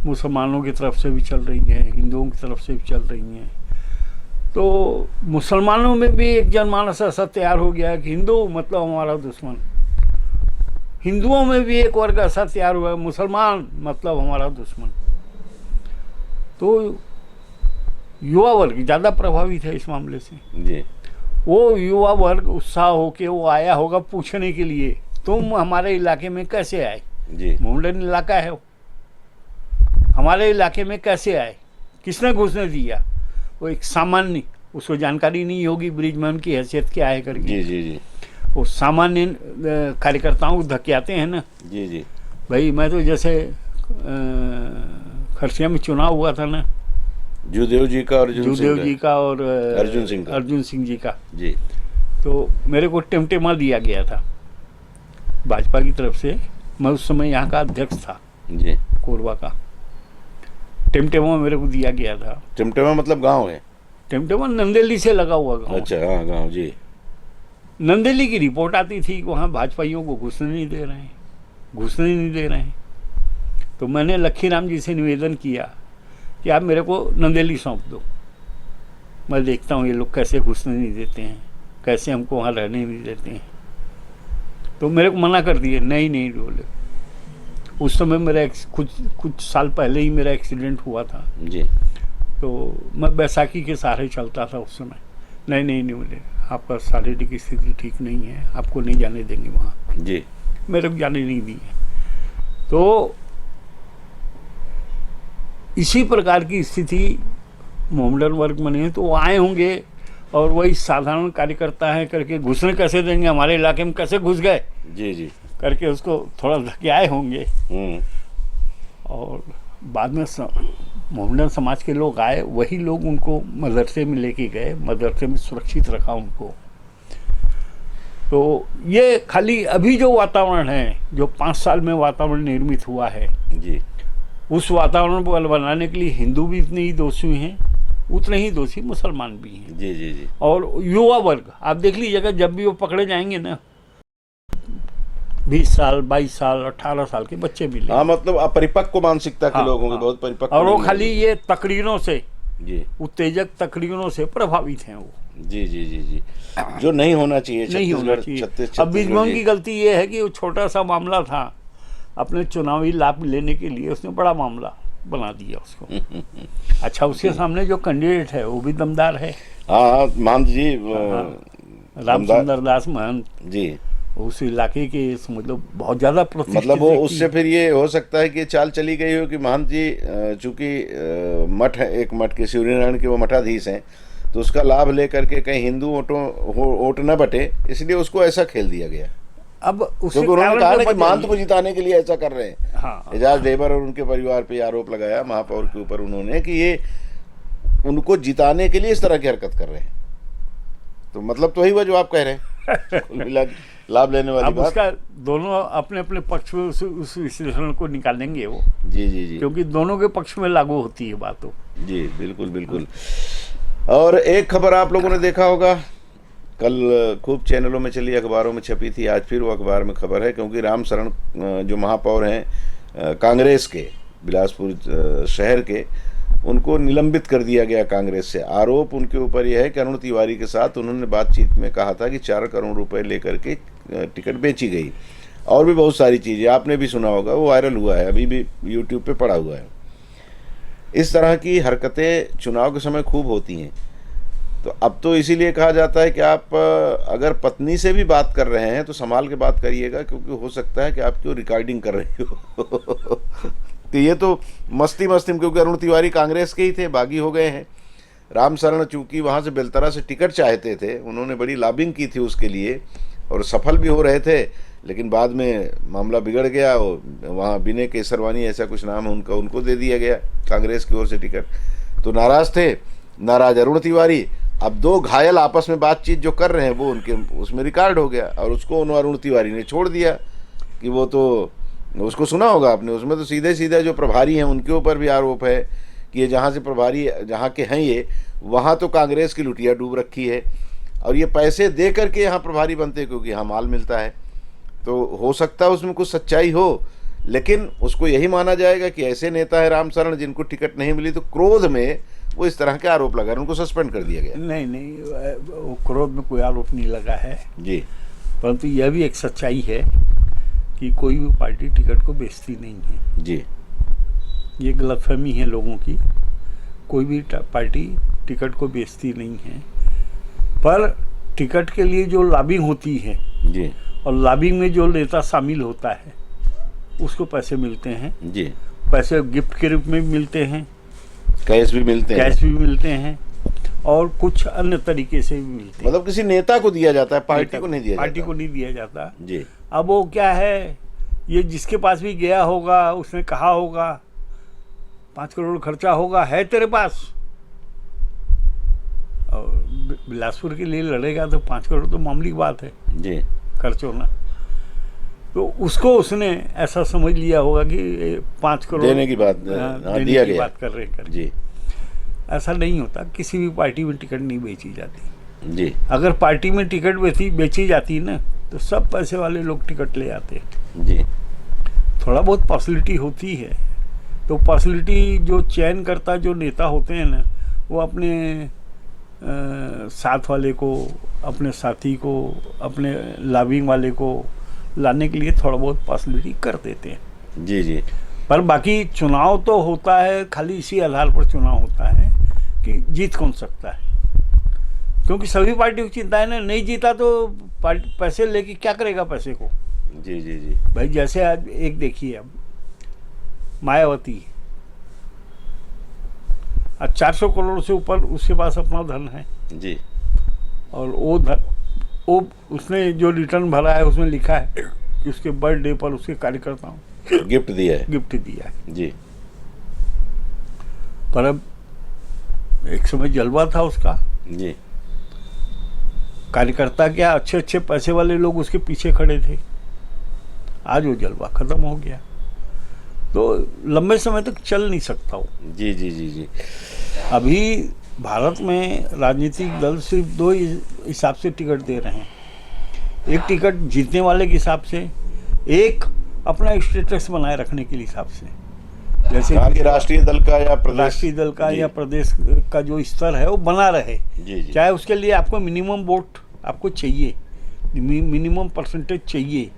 Speaker 2: मुसलमानों की तरफ से भी चल रही हैं, हिंदुओं की तरफ से भी चल रही हैं, तो मुसलमानों में भी एक जनमानस ऐसा तैयार हो गया है कि हिंदू मतलब हमारा दुश्मन। हिंदुओं में भी एक वर्ग ऐसा तैयार हुआ है, मुसलमान मतलब हमारा दुश्मन। तो युवा वर्ग ज़्यादा प्रभावित है इस मामले से।
Speaker 1: जी
Speaker 2: वो युवा वर्ग उत्साह होके वो आया होगा पूछने के लिए, तुम हमारे इलाके में कैसे आए?
Speaker 1: जी
Speaker 2: मोहल्लन इलाका है वो, हमारे इलाके में कैसे आए, किसने घुसने दिया? वो एक सामान्य, उसको जानकारी नहीं होगी बृजमोहन की हैसियत क्या है करके।
Speaker 1: जी जी जी
Speaker 2: वो सामान्य कार्यकर्ताओं को धकेलते हैं ना।
Speaker 1: जी जी
Speaker 2: भाई मैं तो जैसे खरसिया में चुनाव हुआ था ना,
Speaker 1: जूदेव जी का,
Speaker 2: जूदेव जी का और
Speaker 1: अर्जुन सिंह
Speaker 2: जी का,
Speaker 1: जी
Speaker 2: तो मेरे को टिमटिमा दिया गया था भाजपा की तरफ से। मैं उस समय यहाँ का अध्यक्ष था
Speaker 1: जी।
Speaker 2: कोरबा का। टिमटिमा मेरे को दिया गया था।
Speaker 1: टिमटिमा मतलब गांव है?
Speaker 2: टिमटिमा नंदेली से लगा हुआ गाँव।
Speaker 1: अच्छा, हाँ गांव। जी।
Speaker 2: नंदेली की रिपोर्ट आती थी कि वहाँ भाजपाइयों को घुसने नहीं दे रहे हैं, घुसने नहीं दे रहे हैं। तो मैंने लखीराम जी से निवेदन किया कि आप मेरे को नंदेली सौंप दो, मैं देखता हूँ ये लोग कैसे घुसने नहीं देते हैं, कैसे हमको वहाँ रहने नहीं देते हैं। तो मेरे को मना कर दिए, नहीं बोले। उस समय मेरा कुछ साल पहले ही मेरा एक्सीडेंट हुआ था
Speaker 1: जी।
Speaker 2: तो मैं बैसाखी के सहारे चलता था उस समय। नहीं बोले, आपका शारीरिक स्थिति ठीक नहीं है, आपको नहीं जाने देंगे वहाँ।
Speaker 1: जी।
Speaker 2: मेरे को जाने नहीं दिए। तो इसी प्रकार की स्थिति मोहम्मदन वर्ग में नहीं है, तो वो आए होंगे और वही साधारण कार्यकर्ता है करके घुसने कैसे देंगे, हमारे इलाके में कैसे घुस गए
Speaker 1: जी जी
Speaker 2: करके उसको थोड़ा धके आए होंगे। और बाद में मोहम्मदन समाज के लोग आए, वही लोग उनको मदरसे में लेके गए, मदरसे में सुरक्षित रखा उनको। तो ये खाली अभी जो वातावरण है, जो 5 साल में वातावरण निर्मित हुआ है
Speaker 1: जी,
Speaker 2: उस वातावरण को बनाने के लिए हिंदू भी इतने ही दोषी हैं, उतने ही दोषी मुसलमान भी हैं।
Speaker 1: जी जी जी।
Speaker 2: और युवा वर्ग आप देख लीजिएगा, जब भी वो पकड़े जाएंगे ना, 20 साल 22 साल 18 साल के बच्चे मिले।
Speaker 1: हाँ, मतलब अपरिपक्व मानसिकता के लोग होंगे,
Speaker 2: हाँ।
Speaker 1: बहुत परिपक्व।
Speaker 2: और वो खाली ये तकरीरों से,
Speaker 1: जी,
Speaker 2: उत्तेजक तकरीरों से प्रभावित हैं वो।
Speaker 1: जी जी जी जी, जो नहीं होना चाहिए,
Speaker 2: नहीं होना चाहिए। अब बृजमोहन की गलती ये है कि वो छोटा सा मामला था, अपने चुनावी लाभ लेने के लिए उसने बड़ा मामला बना दिया उसको। अच्छा, उसके सामने जो कैंडिडेट है वो भी दमदार है।
Speaker 1: हाँ, महंत जी,
Speaker 2: रामचंद्र दास महंत
Speaker 1: जी,
Speaker 2: उस इलाके के समझ लो बहुत ज्यादा प्रतिष्ठित।
Speaker 1: मतलब वो उससे फिर ये हो सकता है कि चाल चली गई हो कि महंत जी चूंकि मठ है, एक मठ के शिवनारायण के वो मठाधीश हैं, तो उसका लाभ लेकर के कहीं हिंदू वोट न बटे, इसलिए उसको ऐसा खेल दिया गया।
Speaker 2: अब
Speaker 1: क्योंकि उन्होंने कहा ना कि महंत को जिताने के लिए ऐसा कर रहे हैं।
Speaker 2: हाँ।
Speaker 1: एजाज ढेबर और उनके परिवार पे आरोप लगाया महापौर के ऊपर उन्होंने कि ये उनको जिताने के लिए इस तरह की हरकत कर रहे हैं। तो मतलब तो वही हुआ जो आप कह रहे हैं, कुल मिला लाभ लेने वाली
Speaker 2: अब
Speaker 1: बात।
Speaker 2: उसका दोनों अपने अपने पक्ष में उस विश्लेषण को निकालेंगे वो।
Speaker 1: जी जी जी,
Speaker 2: क्योंकि दोनों के पक्ष में लागू होती है बात हो।
Speaker 1: जी बिल्कुल बिल्कुल। और एक खबर आप लोगों ने देखा होगा, कल खूब चैनलों में चली, अखबारों में छपी थी, आज फिर वो अखबार में खबर है, क्योंकि राम शरण जो महापौर हैं कांग्रेस के, बिलासपुर शहर के, उनको निलंबित कर दिया गया कांग्रेस से। आरोप उनके ऊपर यह है कि अरुण तिवारी के साथ उन्होंने बातचीत में कहा था कि 4 करोड़ रुपए लेकर के टिकट बेची गई, और भी बहुत सारी चीज़ें आपने भी सुना होगा, वो वायरल हुआ है, अभी भी यूट्यूब पे पड़ा हुआ है। इस तरह की हरकतें चुनाव के समय खूब होती हैं। तो अब तो इसीलिए कहा जाता है कि आप अगर पत्नी से भी बात कर रहे हैं तो संभाल के बात करिएगा, क्योंकि हो सकता है कि आपकी रिकॉर्डिंग कर रही हो। तो ये तो मस्ती मस्ती में, क्योंकि अरुण तिवारी कांग्रेस के ही थे, बागी हो गए हैं। राम शरण चूंकि वहाँ से बेलतरा से टिकट चाहते थे, उन्होंने बड़ी लॉबिंग की थी उसके लिए और सफल भी हो रहे थे, लेकिन बाद में मामला बिगड़ गया और वहाँ विनय केसरवानी ऐसा कुछ नाम है उनका, उनको दे दिया गया कांग्रेस की ओर से टिकट। तो नाराज़ थे, नाराज अरुण तिवारी। अब दो घायल आपस में बातचीत जो कर रहे हैं वो उनके उसमें रिकॉर्ड हो गया और उसको अरुण तिवारी ने छोड़ दिया कि वो तो, उसको सुना होगा आपने, उसमें तो सीधे सीधे जो प्रभारी हैं उनके ऊपर भी आरोप है कि ये जहाँ से प्रभारी जहाँ के हैं ये, वहाँ तो कांग्रेस की लुटिया डूब रखी है और ये पैसे दे करके यहाँ प्रभारी बनते हैं क्योंकि यहाँ माल मिलता है। तो हो सकता है उसमें कुछ सच्चाई हो, लेकिन उसको यही माना जाएगा कि ऐसे नेता है राम शरण जिनको टिकट नहीं मिली तो क्रोध में वो इस तरह के आरोप लगा, उनको सस्पेंड कर दिया गया।
Speaker 2: नहीं, वो क्रोध में कोई आरोप नहीं लगा है
Speaker 1: जी,
Speaker 2: परंतु यह भी एक सच्चाई है कि कोई भी पार्टी टिकट को बेचती नहीं है।
Speaker 1: जी,
Speaker 2: ये गलतफहमी है लोगों की, कोई भी पार्टी टिकट को बेचती नहीं है, पर टिकट के लिए जो लॉबिंग होती है
Speaker 1: जी,
Speaker 2: और लॉबिंग में जो नेता शामिल होता है उसको पैसे मिलते हैं।
Speaker 1: जी,
Speaker 2: पैसे गिफ्ट के रूप में भी मिलते हैं,
Speaker 1: कैश भी मिलते हैं,
Speaker 2: कैश भी मिलते हैं और कुछ अन्य तरीके से भी मिलते हैं।
Speaker 1: मतलब किसी नेता को दिया जाता है, पार्टी को नहीं दिया
Speaker 2: पार्टी
Speaker 1: जाता।
Speaker 2: को नहीं दिया जाता।
Speaker 1: जी,
Speaker 2: अब वो क्या है, ये जिसके पास भी गया होगा उसने कहा होगा 5 करोड़ खर्चा होगा, है तेरे पास, और बिलासपुर के लिए लड़ेगा तो 5 करोड़ तो मामूली बात है
Speaker 1: जी,
Speaker 2: खर्च होना। तो उसको उसने ऐसा समझ लिया होगा कि 5 करोड़
Speaker 1: देने की बात,
Speaker 2: देने
Speaker 1: दिया
Speaker 2: की
Speaker 1: गया।
Speaker 2: बात कर रहे हैं।
Speaker 1: जी,
Speaker 2: ऐसा नहीं होता, किसी भी पार्टी में टिकट नहीं बेची जाती।
Speaker 1: जी,
Speaker 2: अगर पार्टी में टिकट बेची जाती ना तो सब पैसे वाले लोग टिकट ले आते।
Speaker 1: जी,
Speaker 2: थोड़ा बहुत पर्सनैलिटी होती है, तो पर्सनैलिटी जो चयन करता जो नेता होते हैं ना, वो अपने साथ वाले को, अपने साथी को, अपने लॉबिंग वाले को लाने के लिए थोड़ा बहुत पर्सनैलिटी कर देते हैं।
Speaker 1: जी, जी,
Speaker 2: पर बाकी चुनाव तो होता है, खाली इसी आधार पर चुनाव होता है कि जीत कौन सकता है, क्योंकि सभी पार्टी को चिंता है ना, नहीं जीता तो पार्टी पैसे लेके क्या करेगा पैसे को।
Speaker 1: जी, जी, जी,
Speaker 2: भाई जैसे आज एक देखिए, अब मायावती आज 400 करोड़ से ऊपर उसके पास अपना धन है
Speaker 1: जी,
Speaker 2: और वो उसने जो रिटर्न भरा है उसमें लिखा है कि उसके बर्थडे पर उसके कार्यकर्ताओं
Speaker 1: गिफ्ट दिया है।
Speaker 2: गिफ्ट दिया है।
Speaker 1: जी,
Speaker 2: पर अब एक समय जलवा था उसका,
Speaker 1: जी,
Speaker 2: कार्यकर्ता क्या अच्छे अच्छे पैसे वाले लोग उसके पीछे खड़े थे, आज वो जलवा खत्म हो गया, तो लंबे समय तक चल नहीं सकता वो।
Speaker 1: जी, जी, जी, जी,
Speaker 2: अभी भारत में राजनीतिक दल सिर्फ 2 हिसाब से टिकट दे रहे हैं, एक टिकट जीतने वाले के हिसाब से, एक अपना स्टेटस बनाए रखने के हिसाब से, जैसे
Speaker 1: कि राष्ट्रीय दल का या प्रदेश,
Speaker 2: राष्ट्रीय दल का या प्रदेश का जो स्तर है वो बना रहे।
Speaker 1: जी, जी,
Speaker 2: चाहे उसके लिए आपको मिनिमम वोट आपको चाहिए, मिनिमम परसेंटेज चाहिए,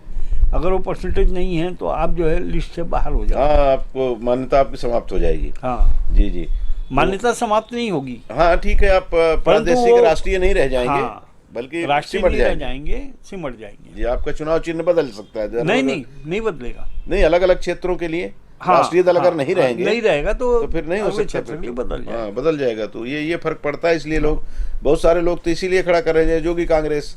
Speaker 2: अगर वो परसेंटेज नहीं है तो आप जो है लिस्ट से बाहर हो जाओ।
Speaker 1: हाँ, आपको मान्यता आपकी समाप्त हो जाएगी।
Speaker 2: हाँ,
Speaker 1: जी, जी,
Speaker 2: मान्यता समाप्त नहीं होगी,
Speaker 1: हाँ, ठीक है, आप प्रादेशिक राष्ट्रीय नहीं रह जाएंगे,
Speaker 2: हाँ,
Speaker 1: बल्कि
Speaker 2: राष्ट्रीय
Speaker 1: सिमट
Speaker 2: नहीं रह
Speaker 1: जाएंगे।
Speaker 2: जाएंगे, सिमट जाएंगे।
Speaker 1: जी, आपका चुनाव चिन्ह बदल सकता है।
Speaker 2: नहीं बदलेगा।
Speaker 1: नहीं, अलग अलग क्षेत्रों के लिए
Speaker 2: हाँ,
Speaker 1: राष्ट्रीय दल अगर
Speaker 2: हाँ,
Speaker 1: नहीं
Speaker 2: हाँ,
Speaker 1: रहेंगे,
Speaker 2: नहीं रहेगा तो
Speaker 1: फिर नहीं हो
Speaker 2: अगले
Speaker 1: सकता,
Speaker 2: क्षेत्र के लिए बदल जाएगा।
Speaker 1: हाँ, बदल जाएगा। तो ये फर्क पड़ता है, इसलिए लोग, बहुत सारे लोग तो इसीलिए खड़ा कर रहे हैं, जो कि कांग्रेस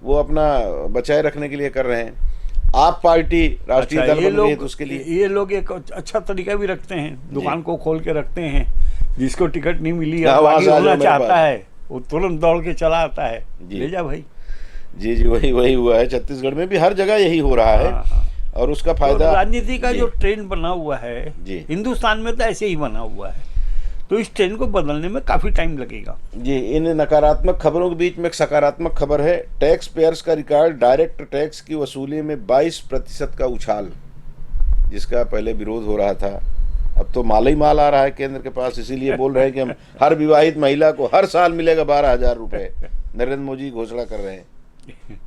Speaker 1: वो अपना बचाए रखने के लिए कर रहे हैं। आप पार्टी राष्ट्रीय
Speaker 2: अच्छा,
Speaker 1: दल बन रही है तो उसके लिए
Speaker 2: ये लोग एक अच्छा तरीका भी रखते हैं, दुकान को खोल के रखते हैं, जिसको टिकट नहीं मिली
Speaker 1: हाँ,
Speaker 2: और
Speaker 1: वहाँ
Speaker 2: बाकी
Speaker 1: से आ जाओ
Speaker 2: होना
Speaker 1: मेरे
Speaker 2: चाहता
Speaker 1: पास।
Speaker 2: है वो तुरंत दौड़ के चला आता है,
Speaker 1: जी।
Speaker 2: ले जा भाई।
Speaker 1: जी, जी, वही हुआ है छत्तीसगढ़ में भी, हर जगह यही हो रहा है।
Speaker 2: हाँ, हाँ।
Speaker 1: और उसका
Speaker 2: तो
Speaker 1: फायदा
Speaker 2: राजनीति का
Speaker 1: जी,
Speaker 2: जो ट्रेंड बना हुआ है
Speaker 1: जी,
Speaker 2: हिंदुस्तान में तो ऐसे ही बना हुआ है, तो इस ट्रेंड को बदलने में काफी टाइम लगेगा।
Speaker 1: जी, इन नकारात्मक खबरों के बीच में एक सकारात्मक खबर है। टैक्स पेयर्स का रिकॉर्ड, डायरेक्ट टैक्स की वसूली में 22% का उछाल, जिसका पहले विरोध हो रहा था, अब तो माल ही माल आ रहा है केंद्र के पास। इसीलिए बोल रहे हैं कि हम हर विवाहित महिला को हर साल मिलेगा 12,000 रुपये। नरेंद्र मोदी घोषणा कर रहे हैं।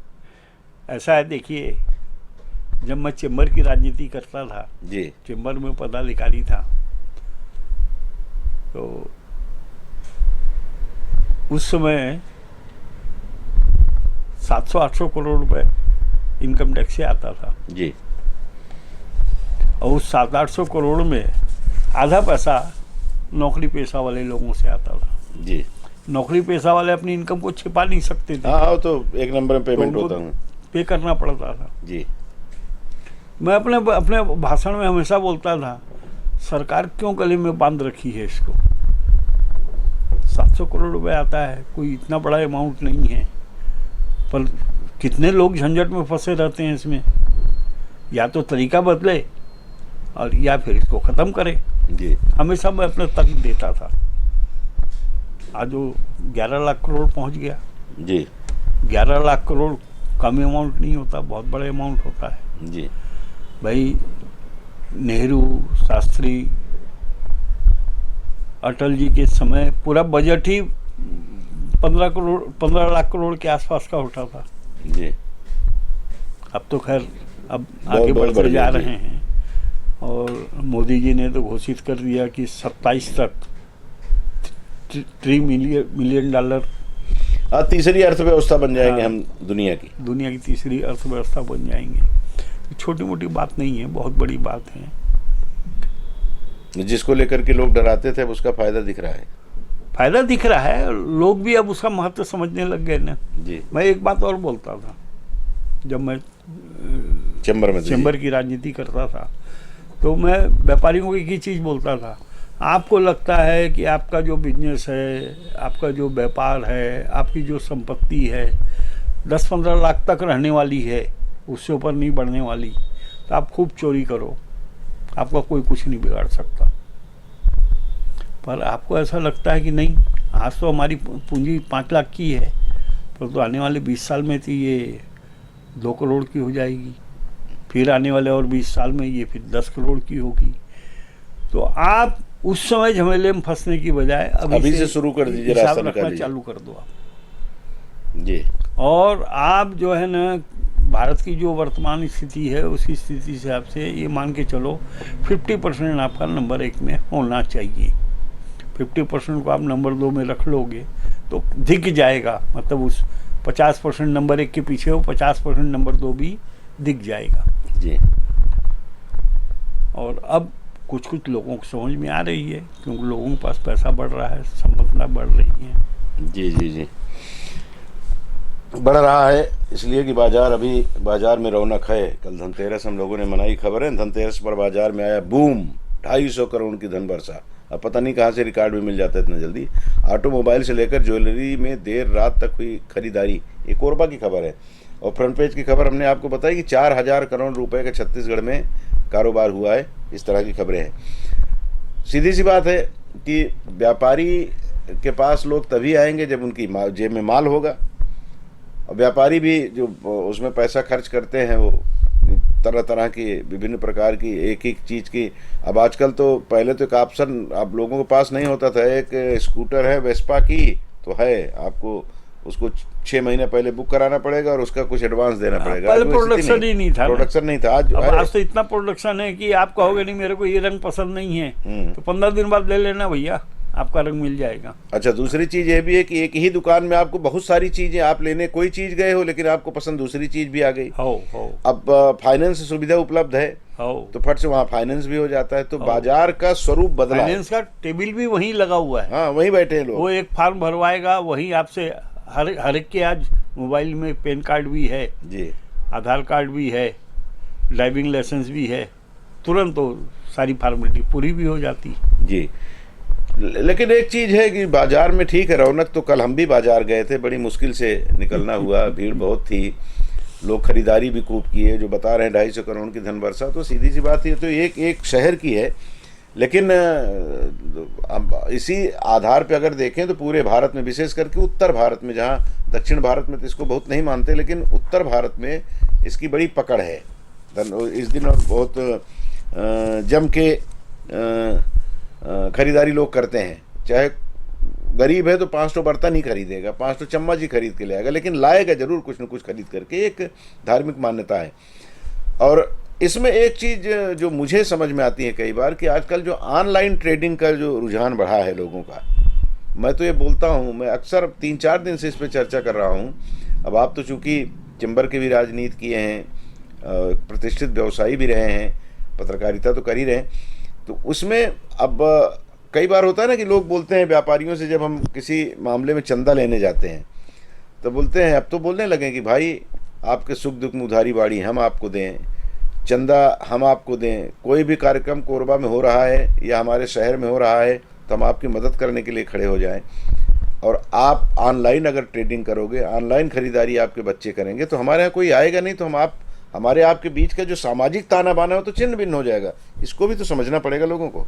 Speaker 2: ऐसा है, देखिए, जब मैं चेंबर की राजनीति करता था,
Speaker 1: जी,
Speaker 2: चेंबर में पदाधिकारी था, तो उस समय 700-800 करोड़ रुपए इनकम टैक्स से आता था
Speaker 1: जी।
Speaker 2: और उस 700-800 करोड़ में आधा पैसा नौकरी पेशा वाले लोगों से आता था
Speaker 1: जी।
Speaker 2: नौकरी पेशा वाले अपनी इनकम को छिपा नहीं सकते थे।
Speaker 1: हाँ, तो एक नंबर में पेमेंट
Speaker 2: तो
Speaker 1: होता है
Speaker 2: पे करना पड़ता था।
Speaker 1: जी।
Speaker 2: मैं अपने भाषण में हमेशा बोलता था, सरकार क्यों गले में बांध रखी है इसको। 700 करोड़ रुपए आता है, कोई इतना बड़ा अमाउंट नहीं है, पर कितने लोग झंझट में फंसे रहते हैं इसमें। या तो तरीका बदले और या फिर इसको ख़त्म करे।
Speaker 1: जी।
Speaker 2: हमेशा मैं अपने तर्क देता था। आज वो 11 लाख करोड़ पहुंच गया।
Speaker 1: जी।
Speaker 2: 11 लाख करोड़ कम अमाउंट नहीं होता, बहुत बड़े अमाउंट होता है
Speaker 1: जी।
Speaker 2: भाई। नेहरू, शास्त्री, अटल जी के समय पूरा बजट ही 15 लाख करोड़ के आसपास का उठा था।
Speaker 1: जी।
Speaker 2: अब तो खैर अब
Speaker 1: बहुत
Speaker 2: आगे
Speaker 1: बढ़
Speaker 2: बढ़ते
Speaker 1: गया
Speaker 2: जा
Speaker 1: जी।
Speaker 2: रहे हैं और मोदी जी ने तो घोषित कर दिया कि 27 तक $3 मिलियन
Speaker 1: तीसरी अर्थव्यवस्था बन जाएंगे
Speaker 2: हाँ।
Speaker 1: हम दुनिया की।
Speaker 2: दुनिया की तीसरी अर्थव्यवस्था बन जाएंगे। छोटी मोटी बात नहीं है, बहुत बड़ी बात है।
Speaker 1: जिसको लेकर के लोग डराते थे, अब उसका फायदा दिख रहा है।
Speaker 2: फायदा दिख रहा है, लोग भी अब उसका महत्व समझने लग गए ना।
Speaker 1: जी।
Speaker 2: मैं एक बात और बोलता था, जब मैं चैम्बर की राजनीति करता था तो मैं व्यापारियों को एक ही चीज़ बोलता था, आपको लगता है कि आपका जो बिजनेस है, आपका जो व्यापार है, आपकी जो संपत्ति है 10-15 लाख तक रहने वाली है, उससे ऊपर नहीं बढ़ने वाली, तो आप खूब चोरी करो, आपका कोई कुछ नहीं बिगाड़ सकता। पर आपको ऐसा लगता है कि नहीं, आज तो हमारी पूंजी 5 लाख की है, तो आने वाले 20 साल में तो ये 2 करोड़ की हो जाएगी, फिर आने वाले और 20 साल में ये फिर 10 करोड़ की होगी। तो आप उस समय झमेले में फंसने की बजाय
Speaker 1: अभी से शुरू कर दीजिए,
Speaker 2: हिसाब
Speaker 1: रास्ता
Speaker 2: रखना
Speaker 1: निकालिए।
Speaker 2: चालू कर दो आप।
Speaker 1: जी।
Speaker 2: और आप जो है ना, भारत की जो वर्तमान स्थिति है उसी स्थिति से आपसे ये मान के चलो 50% आपका नंबर 1 में होना चाहिए। 50% को आप नंबर 2 में रख लोगे तो दिख जाएगा, मतलब उस 50% नंबर 1 के पीछे हो, 50% नंबर 2 भी दिख जाएगा।
Speaker 1: जी।
Speaker 2: और अब कुछ कुछ लोगों को समझ में आ रही है, क्योंकि लोगों के पास पैसा बढ़ रहा है, संपत्तियां बढ़ रही हैं।
Speaker 1: जी। जी। जी। बढ़ रहा है इसलिए कि बाजार में रौनक है। कल धनतेरस हम लोगों ने मनाई, खबर है, धनतेरस पर बाजार में आया बूम, 250 करोड़ की धन वर्षा। अब पता नहीं कहाँ से रिकॉर्ड भी मिल जाता है इतना जल्दी। ऑटोमोबाइल से लेकर ज्वेलरी में देर रात तक हुई खरीदारी, ये कोरबा की खबर है। और फ्रंट पेज की खबर हमने आपको बताई कि 4000 करोड़ रुपए का छत्तीसगढ़ में कारोबार हुआ है। इस तरह की खबरें हैं। सीधी सी बात है कि व्यापारी के पास लोग तभी आएंगे जब उनकी जेब में माल होगा। और व्यापारी भी जो उसमें पैसा खर्च करते हैं, वो तरह तरह की विभिन्न प्रकार की एक एक चीज़ की। अब आजकल तो, पहले तो एक ऑप्शन आप लोगों के पास नहीं होता था, एक स्कूटर है वेस्पा की तो है, आपको उसको 6 महीने पहले बुक कराना पड़ेगा और उसका कुछ एडवांस देना पड़ेगा।
Speaker 2: पहले प्रोडक्शन ही नहीं था,
Speaker 1: प्रोडक्शन नहीं था।
Speaker 2: आज तो इतना प्रोडक्शन है कि आप कहोगे नहीं मेरे को ये रंग पसंद नहीं है, तो 15 दिन बाद ले लेना भैया, आपका रंग मिल जाएगा।
Speaker 1: अच्छा, दूसरी चीज़ ये भी है कि एक ही दुकान में आपको बहुत सारी चीज़ें, आप लेने कोई चीज़ गए हो लेकिन आपको पसंद दूसरी चीज़ भी आ गई।
Speaker 2: हो।
Speaker 1: अब फाइनेंस सुविधा उपलब्ध है तो फट से वहाँ फाइनेंस भी हो जाता है। तो बाजार का स्वरूप बदला है।
Speaker 2: फाइनेंस का टेबल भी वहीं लगा हुआ है।
Speaker 1: हाँ, वहीं बैठे हैं लोग।
Speaker 2: वो एक फॉर्म भरवाएगा, वहीं आपसे हर एक के आज मोबाइल में पैन कार्ड भी है
Speaker 1: जी,
Speaker 2: आधार कार्ड भी है, ड्राइविंग लाइसेंस भी है, तुरंत तो सारी फॉर्मेलिटी पूरी भी हो जाती है।
Speaker 1: जी। लेकिन एक चीज़ है कि बाजार में ठीक है रौनक, तो कल हम भी बाजार गए थे, बड़ी मुश्किल से निकलना हुआ, भीड़ बहुत थी, लोग खरीदारी भी खूब किए। जो बता रहे हैं 250 करोड़ की धन वर्षा, तो सीधी सी बात है, तो एक शहर की है। लेकिन इसी आधार पे अगर देखें तो पूरे भारत में, विशेष करके उत्तर भारत में, जहाँ दक्षिण भारत में तो इसको बहुत नहीं मानते, लेकिन उत्तर भारत में इसकी बड़ी पकड़ है। इस दिन बहुत जम के खरीदारी लोग करते हैं। चाहे गरीब है तो 500 बर्तन ही खरीदेगा, 500 चम्मच ही खरीद के ले आएगा, लेकिन लाएगा जरूर कुछ न कुछ खरीद करके। एक धार्मिक मान्यता है। और इसमें एक चीज़ जो मुझे समझ में आती है कई बार कि आजकल जो ऑनलाइन ट्रेडिंग का जो रुझान बढ़ा है लोगों का, मैं तो ये बोलता हूँ, मैं अक्सर 3-4 दिन से इस पर चर्चा कर रहा हूँ। अब आप तो चूँकि चैम्बर के भी राजनीति किए हैं, प्रतिष्ठित व्यवसायी भी रहे हैं, पत्रकारिता तो कर ही रहे हैं, तो उसमें अब कई बार होता है ना कि लोग बोलते हैं व्यापारियों से, जब हम किसी मामले में चंदा लेने जाते हैं तो बोलते हैं, अब तो बोलने लगे कि भाई आपके सुख दुख में उधारी बाड़ी हम आपको दें, चंदा हम आपको दें, कोई भी कार्यक्रम कोरबा में हो रहा है या हमारे शहर में हो रहा है तो हम आपकी मदद करने के लिए खड़े हो जाएं, और आप ऑनलाइन अगर ट्रेडिंग करोगे, ऑनलाइन ख़रीदारी आपके बच्चे करेंगे तो हमारे यहाँ कोई आएगा नहीं, तो हम हमारे आपके बीच का जो सामाजिक ताना बाना हो तो छिन्न भिन्न हो जाएगा। इसको भी तो समझना पड़ेगा लोगों को।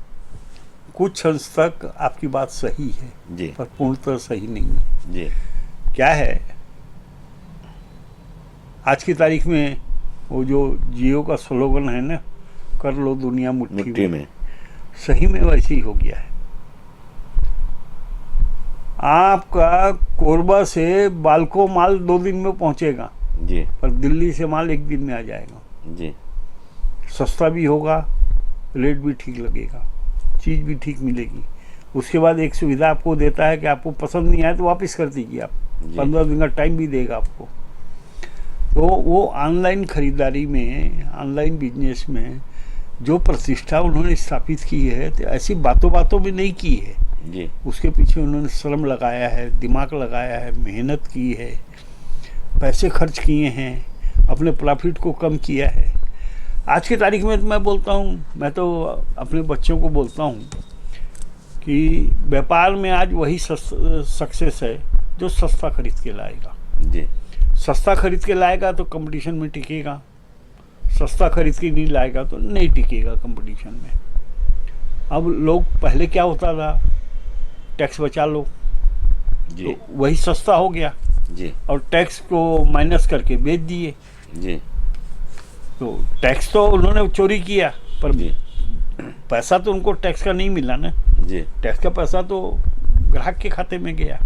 Speaker 2: कुछ हद तक आपकी बात सही है
Speaker 1: जी,
Speaker 2: पर पूर्णतः सही नहीं है।
Speaker 1: जी,
Speaker 2: क्या है, आज की तारीख में वो जो जियो का स्लोगन है ना, कर लो दुनिया मुट्ठी में, सही में वैसे ही हो गया है। आपका कोरबा से बालको माल 2 दिन में पहुंचेगा
Speaker 1: जी,
Speaker 2: पर दिल्ली से माल 1 दिन में आ जाएगा।
Speaker 1: जी,
Speaker 2: सस्ता भी होगा, रेट भी ठीक लगेगा, चीज़ भी ठीक मिलेगी। उसके बाद एक सुविधा आपको देता है कि आपको पसंद नहीं आए तो वापस कर दीजिए आप, 15 दिन का टाइम भी देगा आपको। तो वो ऑनलाइन खरीदारी में, ऑनलाइन बिजनेस में जो प्रतिष्ठा उन्होंने स्थापित की है, तो ऐसी बातों बातों में नहीं की है
Speaker 1: जी,
Speaker 2: उसके पीछे उन्होंने श्रम लगाया है, दिमाग लगाया है, मेहनत की है, पैसे खर्च किए हैं, अपने प्रॉफिट को कम किया है। आज की तारीख में मैं बोलता हूँ, मैं तो अपने बच्चों को बोलता हूँ कि व्यापार में आज वही सक्सेस है जो सस्ता खरीद के लाएगा।
Speaker 1: जी,
Speaker 2: सस्ता खरीद के लाएगा तो कंपटीशन में टिकेगा, सस्ता खरीद के नहीं लाएगा तो नहीं टिकेगा कंपटीशन में। अब लोग, पहले क्या होता था, टैक्स बचा लो,
Speaker 1: जी,
Speaker 2: तो वही सस्ता हो गया
Speaker 1: जी,
Speaker 2: और टैक्स को माइनस करके बेच दिए।
Speaker 1: जी,
Speaker 2: तो टैक्स तो उन्होंने चोरी किया पर
Speaker 1: जी,
Speaker 2: पैसा तो उनको टैक्स का नहीं मिला ना,
Speaker 1: जी,
Speaker 2: टैक्स का पैसा तो ग्राहक के खाते में गया।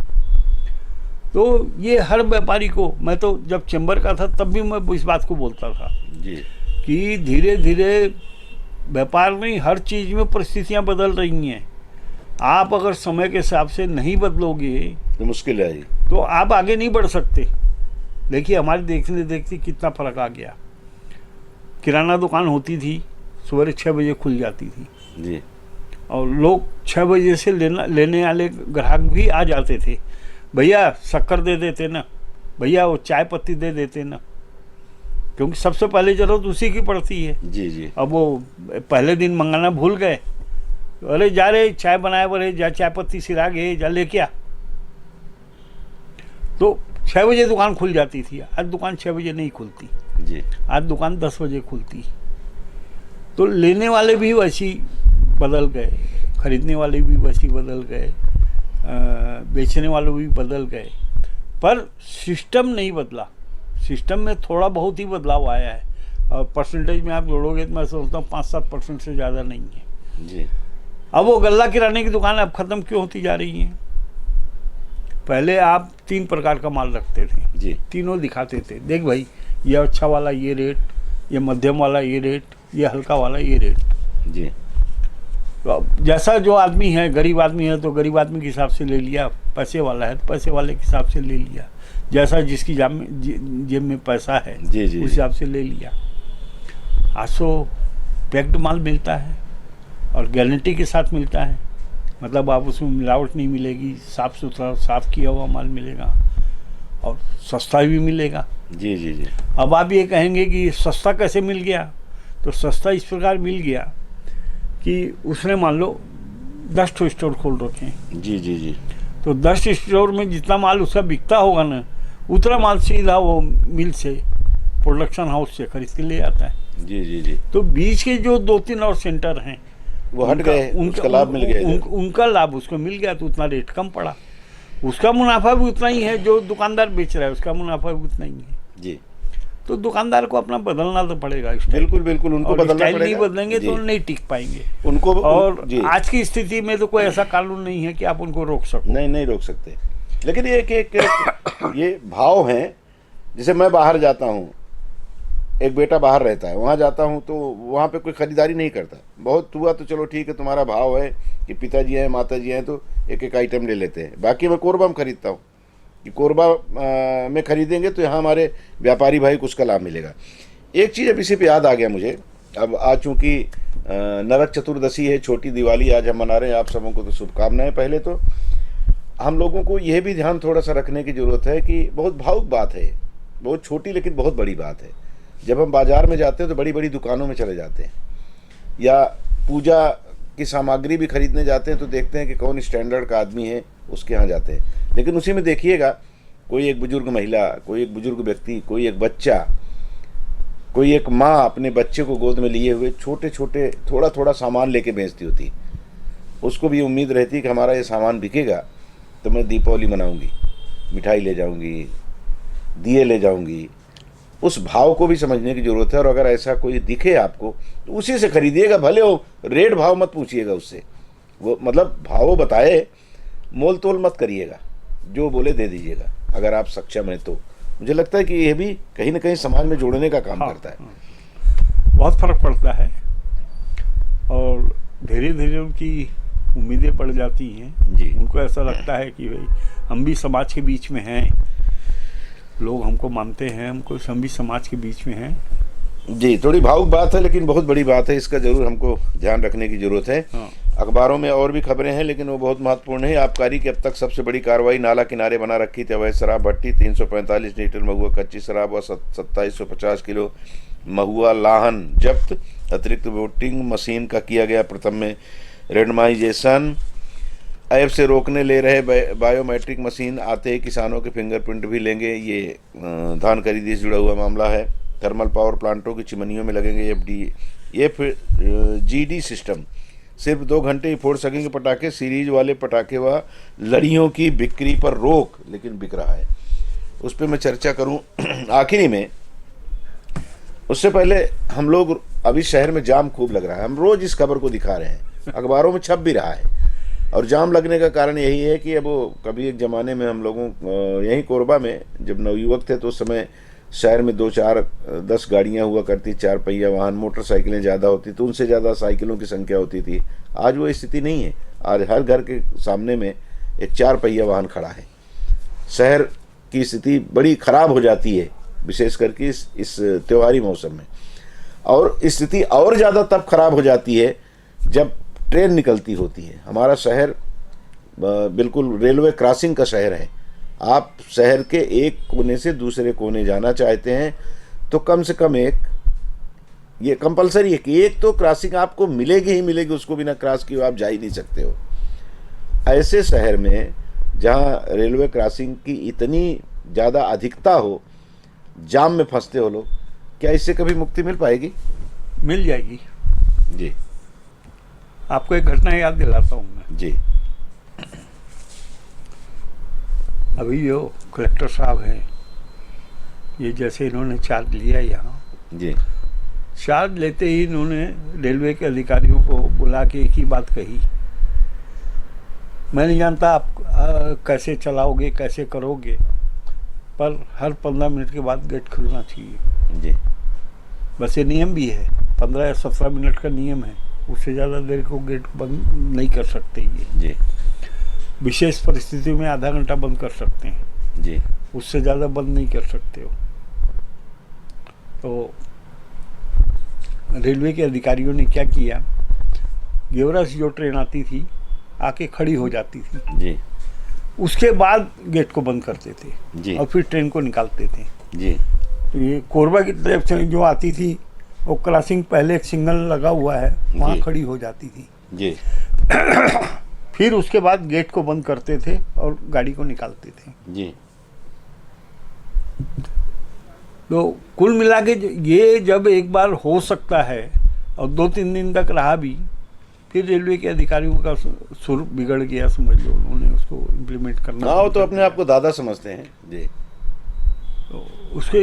Speaker 2: तो ये हर व्यापारी को, मैं तो जब चैम्बर का था तब भी मैं इस बात को बोलता था
Speaker 1: जी,
Speaker 2: कि धीरे धीरे व्यापार में हर चीज़ में परिस्थितियां बदल रही हैं। आप अगर समय के हिसाब से नहीं बदलोगे
Speaker 1: तो मुश्किल है।
Speaker 2: तो आप आगे नहीं बढ़ सकते। देखिए हमारे देखते देखते कितना फ़र्क आ गया। किराना दुकान होती थी, सुबह 6 बजे खुल जाती थी
Speaker 1: जी,
Speaker 2: और लोग 6 बजे से लेने वाले ग्राहक भी आ जाते थे। भैया शक्कर दे देते ना, भैया वो चाय पत्ती दे देते ना, क्योंकि सबसे पहले जरूरत उसी की पड़ती है।
Speaker 1: जी, जी,
Speaker 2: अब वो पहले दिन मंगाना भूल गए, अरे जा रे चाय बनाए, बोले जा चाय पत्ती सिरा गए, जा लेके आ। तो 6 बजे दुकान खुल जाती थी। आज दुकान 6 बजे नहीं खुलती,
Speaker 1: जी,
Speaker 2: आज दुकान 10 बजे खुलती। तो लेने वाले भी वैसी बदल गए, खरीदने वाले भी वैसी बदल गए, बेचने वाले भी बदल गए, पर सिस्टम नहीं बदला। सिस्टम में थोड़ा बहुत ही बदलाव आया है और परसेंटेज में आप जोड़ोगे तो मैं सोचता हूँ 5-7% से ज़्यादा नहीं है।
Speaker 1: जी,
Speaker 2: अब वो गल्ला किराने की दुकान अब ख़त्म क्यों होती जा रही हैं? पहले आप 3 प्रकार का माल रखते थे,
Speaker 1: जी,
Speaker 2: तीनों दिखाते थे, देख भाई ये अच्छा वाला ये रेट, ये मध्यम वाला ये रेट, ये हल्का वाला ये रेट।
Speaker 1: जी,
Speaker 2: तो अब जैसा जो आदमी है, गरीब आदमी है तो गरीब आदमी के हिसाब से ले लिया, पैसे वाला है तो पैसे वाले के हिसाब से ले लिया, जैसा जिसकी जेब में पैसा है
Speaker 1: जी, जी,
Speaker 2: उस हिसाब से ले लिया। आज तो पैक्ड माल मिलता है और गारंटी के साथ मिलता है, मतलब आप उसमें मिलावट नहीं मिलेगी, साफ़ सुथरा साफ़ किया हुआ माल मिलेगा और सस्ता भी मिलेगा।
Speaker 1: जी, जी, जी,
Speaker 2: अब आप ये कहेंगे कि सस्ता कैसे मिल गया, तो सस्ता इस प्रकार मिल गया कि उसने मान लो 10 ठो स्टोर खोल रखे हैं।
Speaker 1: जी, जी, जी,
Speaker 2: तो 10 स्टोर में जितना माल उसका बिकता होगा ना, उतना माल सीधा वो मिल से, प्रोडक्शन हाउस से खरीद के ले आता है।
Speaker 1: जी, जी, जी,
Speaker 2: तो बीच के जो 2-3 और सेंटर हैं
Speaker 1: वो हट गए, उसका लाभ मिल गया इधर।
Speaker 2: उनका लाभ उसको मिल गया तो उतना रेट कम पड़ा, उसका मुनाफा भी उतना ही है, जो दुकानदार बेच रहा है उसका मुनाफा भी उतना ही है।
Speaker 1: जी,
Speaker 2: तो दुकानदार को अपना बदलना तो पड़ेगा।
Speaker 1: बिल्कुल बिल्कुल, उनको बदलना
Speaker 2: स्टाइल नहीं
Speaker 1: पड़ेगा।
Speaker 2: बदलेंगे तो नहीं टिक पाएंगे
Speaker 1: उनको
Speaker 2: और
Speaker 1: जी,
Speaker 2: आज की स्थिति में तो कोई ऐसा कानून नहीं है कि आप उनको रोक सको।
Speaker 1: नहीं रोक सकते। लेकिन ये एक ये भाव हैं, जैसे मैं बाहर जाता हूँ एक बेटा बाहर रहता है, वहाँ जाता हूँ तो वहाँ पे कोई ख़रीदारी नहीं करता। बहुत हुआ तो चलो ठीक है, तुम्हारा भाव है कि पिताजी हैं माताजी हैं तो एक एक आइटम ले लेते हैं। बाकी मैं कोरबा में ख़रीदता हूँ कि कोरबा में ख़रीदेंगे तो यहाँ हमारे व्यापारी भाई को उसका लाभ मिलेगा। एक चीज़ अब इसी पे याद आ गया मुझे, अब आज चूँकि नरक चतुर्दशी है, छोटी दिवाली आज हम मना रहे हैं, आप सबों को तो शुभकामनाएं। पहले तो हम लोगों को यह भी ध्यान थोड़ा सा रखने की ज़रूरत है कि बहुत भावुक बात है, बहुत छोटी लेकिन बहुत बड़ी बात है। जब हम बाज़ार में जाते हैं तो बड़ी बड़ी दुकानों में चले जाते हैं, या पूजा की सामग्री भी खरीदने जाते हैं तो देखते हैं कि कौन स्टैंडर्ड का आदमी है, उसके यहाँ जाते हैं। लेकिन उसी में देखिएगा कोई एक बुजुर्ग महिला, कोई एक बुजुर्ग व्यक्ति, कोई एक बच्चा, कोई एक माँ अपने बच्चे को गोद में लिए हुए छोटे छोटे थोड़ा थोड़ा सामान लेके बेचती होती। उसको भी उम्मीद रहती है कि हमारा ये सामान बिकेगा तो मैं दीपावली मनाऊंगी, मिठाई ले जाऊंगी, दिए ले जाऊंगी। उस भाव को भी समझने की ज़रूरत है। और अगर ऐसा कोई दिखे आपको तो उसी से खरीदिएगा, भले वो रेट भाव मत पूछिएगा उससे, वो मतलब भाव बताए, मोल तोल मत करिएगा, जो बोले दे दीजिएगा अगर आप सक्षम हैं तो। मुझे लगता है कि यह भी कहीं ना कहीं समाज में जोड़ने का काम करता है।
Speaker 2: बहुत फर्क पड़ता है और धीरे धीरे उनकी उम्मीदें बढ़ जाती हैं
Speaker 1: जी।
Speaker 2: उनको ऐसा लगता है कि भाई हम भी समाज के बीच में हैं, लोग हमको मानते हैं, हम भी समाज के बीच में हैं।
Speaker 1: जी, थोड़ी भावुक बात है लेकिन बहुत बड़ी बात है, इसका जरूर हमको ध्यान रखने की जरूरत है। अखबारों में और भी खबरें हैं लेकिन वो बहुत महत्वपूर्ण है। आबकारी की अब तक सबसे बड़ी कार्रवाई, नाला किनारे बना रखी थी अवैध शराब भट्टी, 345 लीटर महुआ कच्ची शराब और 2750 किलो महुआ लाहन जब्त। अतिरिक्त वोटिंग मशीन का किया गया प्रथम में रेंडमाइजेशन। ऐप से रोकने ले रहे बायोमेट्रिक मशीन आते ही किसानों के फिंगरप्रिंट भी लेंगे। ये धान खरीदी से जुड़ा हुआ मामला है। थर्मल पावर प्लांटों की चिमनियों में लगेंगे GD सिस्टम। सिर्फ 2 घंटे ही फोड़ सकेंगे पटाखे। सीरीज वाले पटाखे व लड़ियों की बिक्री पर रोक, लेकिन बिक रहा है, उस पर मैं चर्चा करूं आखिरी में। उससे पहले हम लोग, अभी शहर में जाम खूब लग रहा है, हम रोज़ इस खबर को दिखा रहे हैं, अखबारों में छप भी रहा है। और जाम लगने का कारण यही है कि अब वो कभी एक ज़माने में हम लोगों यहीं कोरबा में जब नवयुवक थे तो उस समय शहर में 2, 4, 10 गाड़ियाँ हुआ करती, 4 पहिया वाहन, मोटरसाइकिलें ज़्यादा होती तो उनसे ज़्यादा साइकिलों की संख्या होती थी। आज वो स्थिति नहीं है। आज हर घर के सामने में एक 4 पहिया वाहन खड़ा है। शहर की स्थिति बड़ी ख़राब हो जाती है, विशेष करके इस त्योहारी मौसम में। और स्थिति और ज़्यादा तब खराब हो जाती है जब ट्रेन निकलती होती है। हमारा शहर बिल्कुल रेलवे क्रॉसिंग का शहर है। आप शहर के एक कोने से दूसरे कोने जाना चाहते हैं तो कम से कम ये कंपलसरी है कि एक तो क्रॉसिंग आपको मिलेगी ही मिलेगी, उसको बिना क्रॉस किए आप जा ही नहीं सकते हो। ऐसे शहर में जहाँ रेलवे क्रॉसिंग की इतनी ज़्यादा अधिकता हो, जाम में फंसते हो लोग, क्या इससे कभी मुक्ति मिल पाएगी?
Speaker 2: मिल जाएगी
Speaker 1: जी।
Speaker 2: आपको एक घटना याद दिलाता हूँ मैं।
Speaker 1: जी।
Speaker 2: अभी जो कलेक्टर साहब हैं, ये जैसे इन्होंने चार्ज लिया यहाँ,
Speaker 1: जी,
Speaker 2: चार्ज लेते ही इन्होंने रेलवे के अधिकारियों को बुला के एक ही बात कही, मैं नहीं जानता आप कैसे चलाओगे, कैसे करोगे, पर हर 15 मिनट के बाद गेट खुलना चाहिए।
Speaker 1: जी।
Speaker 2: बस ये नियम भी है, 15 या 17 मिनट का नियम है, उससे ज़्यादा देर को गेट बंद नहीं कर सकते ये।
Speaker 1: जी।
Speaker 2: विशेष परिस्थिति में आधा घंटा बंद कर सकते हैं।
Speaker 1: जी।
Speaker 2: उससे ज़्यादा बंद नहीं कर सकते हो। तो रेलवे के अधिकारियों ने क्या किया, गेवरा से जो ट्रेन आती थी आके खड़ी हो जाती थी,
Speaker 1: जी,
Speaker 2: उसके बाद गेट को बंद करते थे।
Speaker 1: जी।
Speaker 2: और फिर ट्रेन को निकालते थे।
Speaker 1: जी।
Speaker 2: तो ये कोरबा की तरफ से जो आती थी वो क्रॉसिंग पहले एक सिग्नल लगा हुआ है, वहाँ
Speaker 1: जी।
Speaker 2: खड़ी हो जाती थी।
Speaker 1: जी।
Speaker 2: फिर उसके बाद गेट को बंद करते थे और गाड़ी को निकालते थे।
Speaker 1: जी।
Speaker 2: तो कुल मिला के ये जब एक बार हो सकता है और 2-3 दिन तक रहा भी, फिर रेलवे के अधिकारियों का सुर बिगड़ गया, समझ लो, उन्होंने उसको इम्प्लीमेंट करना।
Speaker 1: हाँ, वो तो अपने आप को दादा समझते हैं। जी।
Speaker 2: तो उसके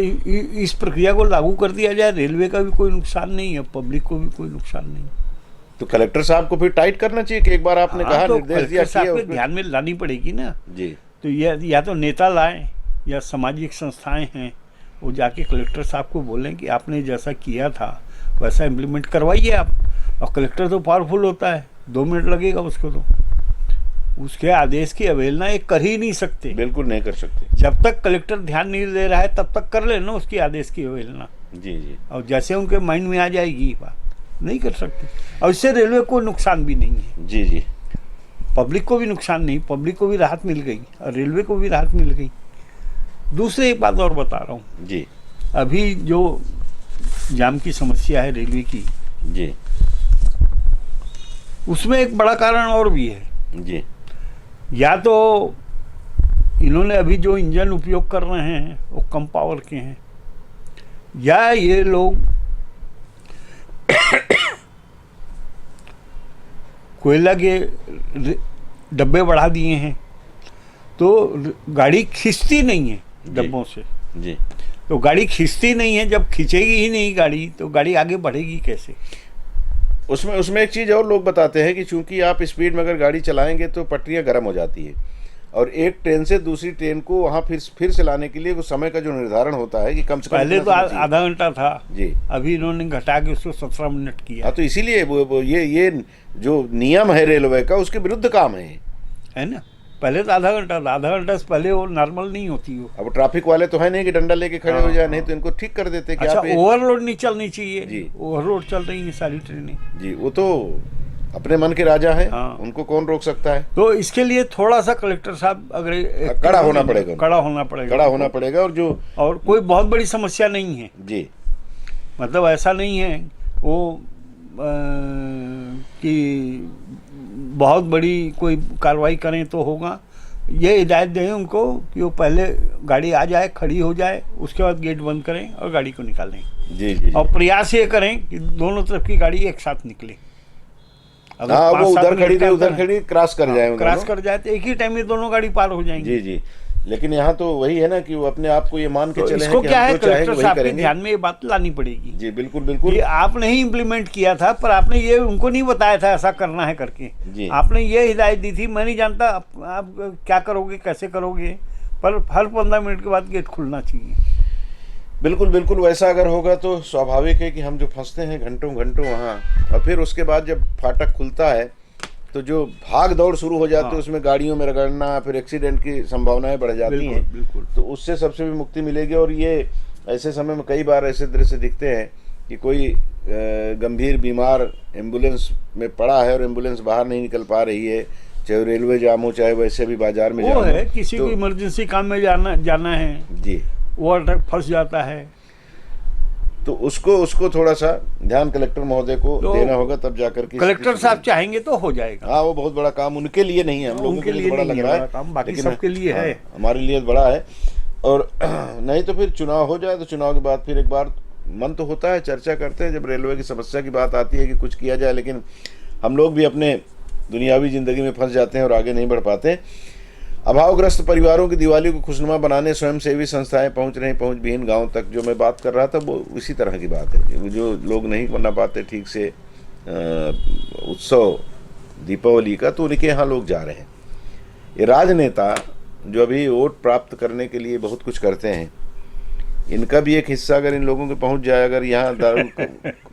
Speaker 2: इस प्रक्रिया को लागू कर दिया जाए, रेलवे का भी कोई नुकसान नहीं है, पब्लिक को भी कोई नुकसान नहीं।
Speaker 1: तो कलेक्टर साहब को फिर टाइट करना चाहिए कि एक बार आपने कहा,
Speaker 2: तो
Speaker 1: निर्देश दिया,
Speaker 2: साहब के
Speaker 1: उसमें
Speaker 2: ध्यान में लानी पड़ेगी ना।
Speaker 1: जी।
Speaker 2: तो या तो नेता लाएं या सामाजिक संस्थाएं हैं वो जाके कलेक्टर साहब को बोलें कि आपने जैसा किया था वैसा इम्प्लीमेंट करवाइए आप। और कलेक्टर तो पावरफुल होता है, 2 मिनट लगेगा उसको, तो उसके आदेश की अवहेलना ये कर ही नहीं सकते।
Speaker 1: बिल्कुल नहीं कर सकते।
Speaker 2: जब तक कलेक्टर ध्यान नहीं दे रहा है तब तक कर लेना उसकी आदेश की अवहेलना।
Speaker 1: जी जी।
Speaker 2: और जैसे उनके माइंड में आ जाएगी बात, नहीं कर सकते। और इससे रेलवे को नुकसान भी नहीं है,
Speaker 1: जी जी।
Speaker 2: पब्लिक को भी नुकसान नहीं, पब्लिक को भी राहत मिल गई और रेलवे को भी राहत मिल गई। दूसरी एक बात और बता रहा हूँ
Speaker 1: जी।
Speaker 2: अभी जो जाम की समस्या है रेलवे की,
Speaker 1: जी
Speaker 2: उसमें एक बड़ा कारण और भी है।
Speaker 1: जी।
Speaker 2: या तो इन्होंने अभी जो इंजन उपयोग कर रहे हैं वो कम पावर के हैं, या ये लोग कोयला के डब्बे बढ़ा दिए हैं तो गाड़ी खिंचती नहीं है डब्बों से।
Speaker 1: जी।
Speaker 2: तो गाड़ी खिंचती नहीं है, जब खिंचेगी ही नहीं गाड़ी तो गाड़ी आगे बढ़ेगी कैसे?
Speaker 1: उसमें एक चीज़ और लोग बताते हैं कि चूंकि आप स्पीड में अगर गाड़ी चलाएंगे तो पटरियां गर्म हो जाती है, और एक ट्रेन से दूसरी ट्रेन को वहाँ फिर से लाने के लिए वो समय का जो निर्धारण होता है कि कम से कम
Speaker 2: पहले तो आधा घंटा था
Speaker 1: जी,
Speaker 2: अभी इन्होंने घटा के उसको 17 मिनट किया।
Speaker 1: हाँ, तो इसीलिए वो ये जो नियम है रेलवे का उसके विरुद्ध काम है
Speaker 2: ना। पहले तो आधा घंटा था, आधा घंटा से पहले वो नॉर्मल नहीं होती हो।
Speaker 1: अब ट्रैफिक वाले तो है नहीं कि डंडा लेके खड़े हो जाए, नहीं तो इनको ठीक कर देते कि
Speaker 2: अच्छा,
Speaker 1: आप
Speaker 2: ओवरलोड नहीं चलनी चाहिए
Speaker 1: जी।
Speaker 2: ओवरलोड चल रही है सारी ट्रेनें
Speaker 1: जी। वो तो अपने मन के राजा हैं,
Speaker 2: हाँ।
Speaker 1: उनको कौन रोक सकता है।
Speaker 2: तो इसके लिए थोड़ा सा कलेक्टर साहब अगर
Speaker 1: कड़ा होना पड़ेगा,
Speaker 2: कड़ा होना पड़ेगा। और कोई बहुत बड़ी समस्या नहीं है
Speaker 1: जी।
Speaker 2: मतलब ऐसा नहीं है वो कि बहुत बड़ी कोई कार्रवाई करें तो होगा। ये हिदायत दें उनको कि वो पहले गाड़ी आ जाए, खड़ी हो जाए, उसके बाद गेट बंद करें और गाड़ी को निकालें।
Speaker 1: जी जी।
Speaker 2: और प्रयास ये करें कि दोनों तरफ की गाड़ी एक साथ निकले।
Speaker 1: हाँ, वो उधर खड़ी क्रॉस कर जाए,
Speaker 2: क्रॉस कर जाए तो एक ही टाइम में दोनों गाड़ी पार हो जाएंगी।
Speaker 1: जी जी। लेकिन यहाँ तो वही है ना कि वो अपने आप को ये मान के
Speaker 2: तो
Speaker 1: चले
Speaker 2: इसको
Speaker 1: हैं
Speaker 2: क्या
Speaker 1: कि
Speaker 2: है,
Speaker 1: हम जो चाहेंगे
Speaker 2: कलेक्टर
Speaker 1: वही
Speaker 2: साहब के
Speaker 1: करेंगे।
Speaker 2: ध्यान में ये बात लानी पड़ेगी।
Speaker 1: जी बिल्कुल बिल्कुल।
Speaker 2: ये आपने ही इम्प्लीमेंट किया था, पर आपने ये उनको नहीं बताया था ऐसा करना है करके।
Speaker 1: जी।
Speaker 2: आपने ये हिदायत दी थी, मैं नहीं जानता आप क्या करोगे, कैसे करोगे, पर हर 15 मिनट के बाद गेट खुलना चाहिए।
Speaker 1: बिल्कुल बिल्कुल। वैसा अगर होगा तो स्वाभाविक है कि हम जो फंसते हैं घंटों घंटों वहाँ, और फिर उसके बाद जब फाटक खुलता है तो जो भाग दौड़ शुरू हो जाती है, उसमें गाड़ियों में रगड़ना, फिर एक्सीडेंट की संभावनाएं बढ़ जाती हैं।
Speaker 2: बिल्कुल।
Speaker 1: तो उससे सबसे भी मुक्ति मिलेगी। और ये ऐसे समय में कई बार ऐसे दृश्य दिखते हैं कि कोई गंभीर बीमार एम्बुलेंस में पड़ा है और एम्बुलेंस बाहर नहीं निकल पा रही है, चाहे रेलवे जाम हो चाहे वैसे भी बाजार में जाम हो,
Speaker 2: है किसी को इमरजेंसी काम में जाना है
Speaker 1: जी,
Speaker 2: वो फंस जाता है,
Speaker 1: तो उसको थोड़ा सा ध्यान कलेक्टर महोदय को देना होगा, तब जाकर के
Speaker 2: कलेक्टर साहब चाहेंगे तो हो जाएगा।
Speaker 1: हाँ, वो बहुत बड़ा काम उनके लिए नहीं है, हम लोगों के लिए बड़ा लग रहा है,
Speaker 2: बाकी सबके लिए है,
Speaker 1: हमारे लिए बड़ा है। और नहीं तो फिर चुनाव हो जाए तो चुनाव के बाद फिर एक बार मन तो होता है, चर्चा करते हैं जब रेलवे की समस्या की बात आती है कि कुछ किया जाए, लेकिन हम लोग भी अपने दुनियावी ज़िंदगी में फंस जाते हैं और आगे नहीं बढ़ पाते। अभावग्रस्त परिवारों की दिवाली को खुशनुमा बनाने स्वयंसेवी संस्थाएं पहुंच विहीन गांव तक। जो मैं बात कर रहा था वो इसी तरह की बात है, जो लोग नहीं बना पाते ठीक से उत्सव दीपावली का, तो उनके यहाँ लोग जा रहे हैं। ये राजनेता जो अभी वोट प्राप्त करने के लिए बहुत कुछ करते हैं, इनका भी एक हिस्सा अगर इन लोगों के पहुंच जाए, अगर यहाँ दारू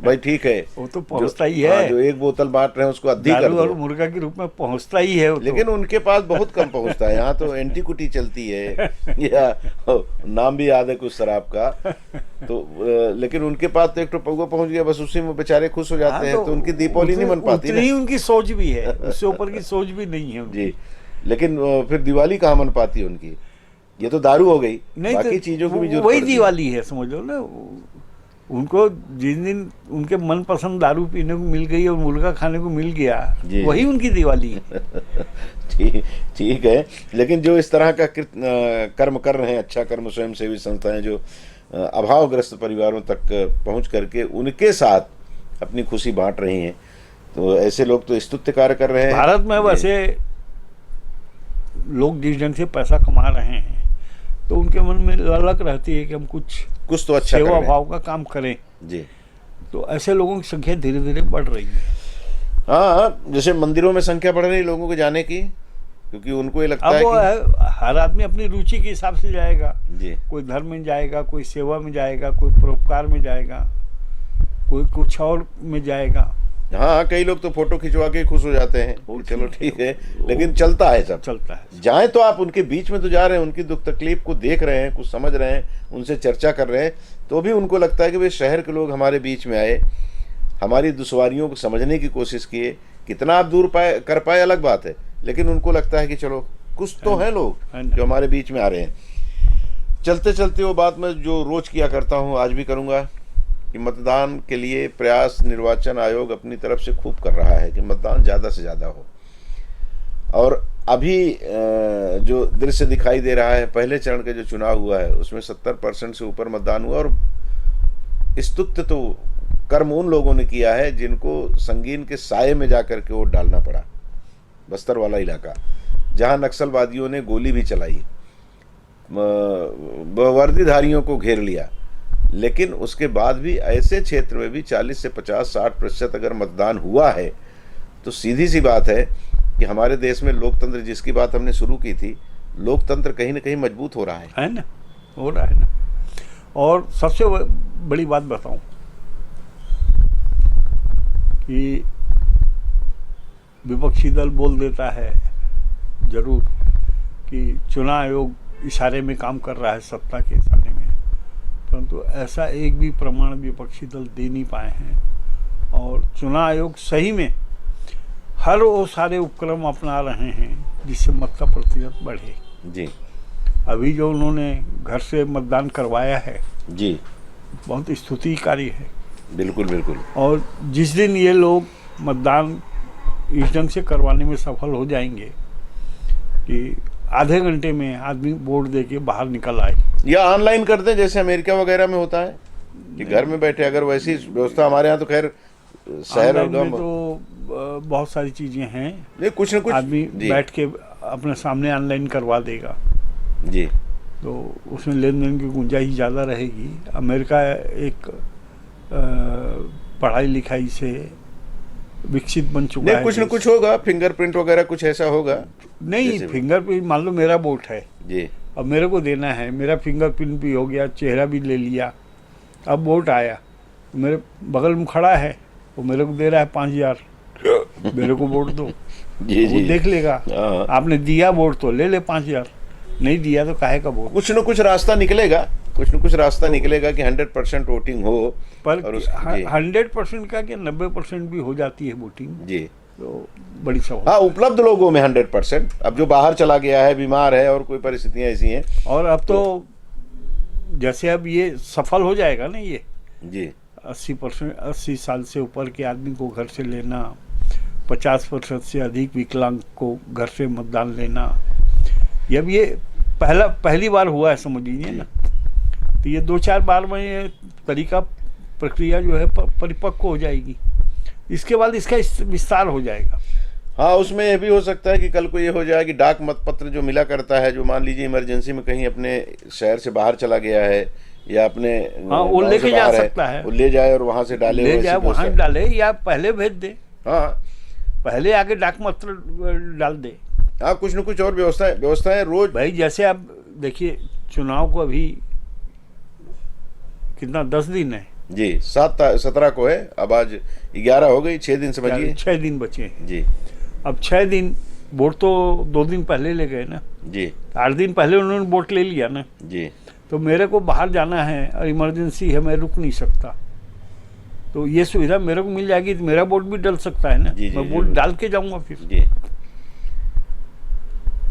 Speaker 1: भाई ठीक है,
Speaker 2: वो तो पहुंचता ही है,
Speaker 1: जो एक बोतल बांट रहे हैं उसको अद्धी कर दो,
Speaker 2: और मुर्गा के रूप में पहुंचता ही है,
Speaker 1: लेकिन उनके पास बहुत कम पहुंचता है। यहाँ तो एंटीकुटी चलती है या नाम भी याद है कुछ शराब का, तो लेकिन उनके पास तो एक तो पौवा पहुंच गया, बस उसी में बेचारे खुश हो जाते हैं, तो उनकी दीपावली नहीं बन पाती।
Speaker 2: उतनी उनकी सोच भी है, उससे ऊपर की सोच भी नहीं है
Speaker 1: जी, लेकिन फिर दिवाली कहाँ मन पाती है उनकी। ये तो दारू हो गई, बाकी चीजों की भी जरूरत
Speaker 2: वही दिवाली है, समझ लो ना। उनको जिस दिन उनके मनपसंद दारू पीने को मिल गई और मुर्गा खाने को मिल गया, वही उनकी दिवाली है।
Speaker 1: ठीक है, लेकिन जो इस तरह का कर्म कर रहे हैं, अच्छा कर्म, स्वयंसेवी संस्थाएं जो अभावग्रस्त परिवारों तक पहुंच करके उनके साथ अपनी खुशी बांट रही हैं, तो ऐसे लोग तो स्तुत्य कार्य कर रहे हैं।
Speaker 2: भारत में वैसे लोग जिस ढंग से पैसा कमा रहे हैं तो उनके मन में ललक रहती है कि हम कुछ
Speaker 1: तो अच्छा
Speaker 2: सेवा भाव का काम करें
Speaker 1: जी।
Speaker 2: तो ऐसे लोगों की संख्या धीरे धीरे बढ़ रही है।
Speaker 1: हाँ, जैसे मंदिरों में संख्या बढ़ रही है लोगों के जाने की, क्योंकि उनको ये लगता
Speaker 2: अब
Speaker 1: है
Speaker 2: वो
Speaker 1: कि
Speaker 2: हर आदमी अपनी रुचि के हिसाब से जाएगा।
Speaker 1: जी
Speaker 2: कोई धर्म में जाएगा, कोई सेवा में जाएगा, कोई परोपकार में जाएगा, कोई कुछ और में जाएगा।
Speaker 1: हाँ, कई लोग तो फोटो खिंचवा के खुश हो जाते हैं
Speaker 2: वो
Speaker 1: कि चलो
Speaker 2: ठीक
Speaker 1: ठीक
Speaker 2: है,
Speaker 1: है, लेकिन चलता है सब।
Speaker 2: चलता है।
Speaker 1: जाएं तो आप उनके बीच में तो जा रहे हैं, उनकी दुख तकलीफ को देख रहे हैं, कुछ समझ रहे हैं, उनसे चर्चा कर रहे हैं, तो भी उनको लगता है कि वे शहर के लोग हमारे बीच में आए, हमारी दुश्वारियों को समझने की कोशिश किए। कितना आप दूर कर पाए अलग बात है, लेकिन उनको लगता है कि चलो कुछ तो हैं लोग जो हमारे बीच में आ रहे हैं। चलते चलते वो बात मैं जो रोज किया करता हूँ आज भी करूँगा कि मतदान के लिए प्रयास निर्वाचन आयोग अपनी तरफ से खूब कर रहा है कि मतदान ज़्यादा से ज़्यादा हो। और अभी जो दृश्य दिखाई दे रहा है, पहले चरण का जो चुनाव हुआ है उसमें 70% से ऊपर मतदान हुआ। और स्तुत्य तो कर्म उन लोगों ने किया है जिनको संगीन के साये में जाकर के वोट डालना पड़ा। बस्तर वाला इलाका जहां नक्सलवादियों ने गोली भी चलाई, वर्दीधारियों को घेर लिया, लेकिन उसके बाद भी ऐसे क्षेत्र में भी 40 से 50-60% अगर मतदान हुआ है तो सीधी सी बात है कि हमारे देश में लोकतंत्र, जिसकी बात हमने शुरू की थी, लोकतंत्र कहीं ना कहीं मजबूत हो रहा
Speaker 2: है ना, हो रहा है ना। और सबसे बड़ी बात बताऊं कि विपक्षी दल बोल देता है जरूर कि चुनाव आयोग इशारे में काम कर रहा है, सत्ता के इशारे में, परंतु ऐसा एक भी प्रमाण विपक्षी दल दे नहीं पाए हैं। और चुनाव आयोग सही में हर वो सारे उपक्रम अपना रहे हैं जिससे मत का प्रतिशत बढ़े।
Speaker 1: जी,
Speaker 2: अभी जो उन्होंने घर से मतदान करवाया है
Speaker 1: जी,
Speaker 2: बहुत स्तुतिकारी है।
Speaker 1: बिल्कुल बिल्कुल।
Speaker 2: और जिस दिन ये लोग मतदान इस ढंग से करवाने में सफल हो जाएंगे कि आधे घंटे में आदमी वोट दे के बाहर निकल आए,
Speaker 1: या ऑनलाइन कर दें जैसे अमेरिका वगैरह में होता है कि घर में बैठे, अगर वैसी व्यवस्था हमारे यहाँ तो खैर शहर और
Speaker 2: में तो बहुत सारी चीजें हैं,
Speaker 1: नहीं कुछ न कुछ
Speaker 2: आदमी बैठ के अपने सामने ऑनलाइन करवा देगा
Speaker 1: जी,
Speaker 2: तो उसमें लेन देन की गुंजाइश ज़्यादा रहेगी। अमेरिका एक पढ़ाई लिखाई से विकसित बन चुका है।
Speaker 1: नहीं कुछ न कुछ होगा, फिंगरप्रिंट वगैरह कुछ ऐसा होगा।
Speaker 2: नहीं, फिंगरप्रिंट मान लो मेरा वोट है
Speaker 1: जी,
Speaker 2: अब मेरे को देना है, मेरा फिंगरप्रिंट भी हो गया, चेहरा भी ले लिया, अब वोट आया, मेरे बगल में खड़ा है वो मेरे को दे रहा है 5,000, मेरे को वोट दो।
Speaker 1: जी जी,
Speaker 2: वो देख लेगा आपने दिया वोट तो ले ले 5,000, नहीं दिया तो काहे का वोट।
Speaker 1: कुछ न कुछ रास्ता निकलेगा, कुछ न कुछ रास्ता निकलेगा कि 100% वोटिंग हो।
Speaker 2: पर
Speaker 1: और
Speaker 2: 100% का क्या 90% भी हो जाती है वोटिंग
Speaker 1: जी,
Speaker 2: तो बड़ी सवाल।
Speaker 1: हाँ, उपलब्ध लोगों में 100%। अब जो बाहर चला गया है, बीमार है और कोई परिस्थितियां ऐसी हैं,
Speaker 2: और अब तो जैसे अब ये सफल हो जाएगा ना, ये
Speaker 1: जी
Speaker 2: 80 साल से ऊपर के आदमी को घर से लेना, 50% से अधिक विकलांग को घर से मतदान लेना, जब ये पहली बार हुआ है समझ लीजिए ना, तो ये 2-4 बार में ये तरीका प्रक्रिया जो है परिपक्व हो जाएगी, इसके बाद इसका विस्तार हो जाएगा।
Speaker 1: हाँ, उसमें यह भी हो सकता है कि कल को ये हो जाए कि डाक मतपत्र जो मिला करता है, जो मान लीजिए इमरजेंसी में कहीं अपने शहर से बाहर चला गया है या अपने
Speaker 2: हाँ, वो लेके जा सकता है,
Speaker 1: वो ले जाए और वहां से डाले,
Speaker 2: ले जाए वहां डाले, या पहले भेज दे,
Speaker 1: हाँ
Speaker 2: पहले आके डाक पत्र डाल दे।
Speaker 1: हाँ, कुछ न कुछ और व्यवस्थाएं रोज।
Speaker 2: भाई जैसे आप देखिए चुनाव को अभी कितना 10 दिन है
Speaker 1: जी, 17 को है, अब आज 11 हो गई, 6 दिन समझिए,
Speaker 2: 6 दिन बचे हैं
Speaker 1: जी।
Speaker 2: अब 6 दिन, वोट तो 2 दिन पहले ले गए ना
Speaker 1: जी,
Speaker 2: 8 दिन पहले उन्होंने वोट ले लिया ना
Speaker 1: जी,
Speaker 2: तो मेरे को बाहर जाना है और इमरजेंसी है, मैं रुक नहीं सकता, तो ये सुविधा मेरे को मिल जाएगी तो मेरा वोट भी डल सकता है ना, मैं वोट डाल के जाऊंगा फिर
Speaker 1: जी।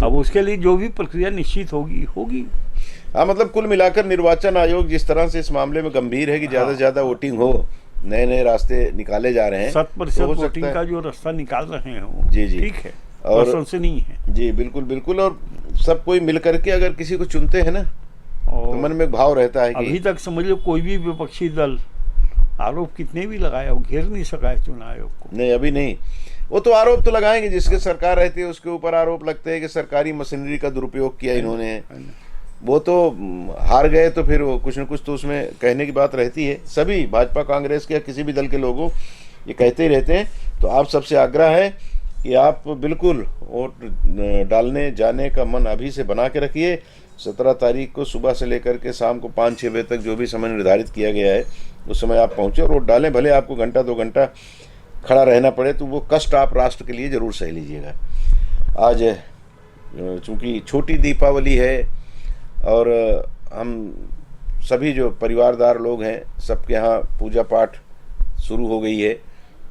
Speaker 2: अब उसके लिए जो भी प्रक्रिया निश्चित होगी।
Speaker 1: हाँ, मतलब कुल मिलाकर निर्वाचन आयोग जिस तरह से इस मामले में गंभीर है कि ज्यादा से ज्यादा वोटिंग हो, नए नए रास्ते निकाले जा रहे हैं,
Speaker 2: 100% वोटिंग का जो रास्ता निकाल रहे हैं वो
Speaker 1: जी जी
Speaker 2: ठीक है
Speaker 1: और
Speaker 2: से नहीं है
Speaker 1: जी, बिल्कुल बिल्कुल। और सब कोई मिल करके अगर किसी को चुनते हैं ना तो मन में एक भाव रहता है कि
Speaker 2: अभी तक समझ लो कोई भी विपक्षी दल आरोप कितने भी लगाया वो घेर नहीं सका है चुनाव आयोग को।
Speaker 1: नहीं, अभी नहीं। वो तो आरोप तो लगाएंगे, जिसके सरकार रहती है उसके ऊपर आरोप लगते हैं कि सरकारी मशीनरी का दुरुपयोग किया इन्होंने, वो तो हार गए तो फिर वो कुछ न कुछ तो उसमें कहने की बात रहती है। सभी भाजपा कांग्रेस के या किसी भी दल के लोगों ये कहते ही रहते हैं। तो आप सबसे आग्रह है कि आप बिल्कुल वोट डालने जाने का मन अभी से बना के रखिए। 17 तारीख को सुबह से लेकर के शाम को 5-6 बजे तक जो भी समय निर्धारित किया गया है उस समय आप पहुँचे और वोट डालें। भले आपको घंटा 2 घंटा खड़ा रहना पड़े तो वो कष्ट आप राष्ट्र के लिए ज़रूर सह लीजिएगा। आज चूँकि छोटी दीपावली है और हम सभी जो परिवारदार लोग हैं सबके यहाँ पूजा पाठ शुरू हो गई है,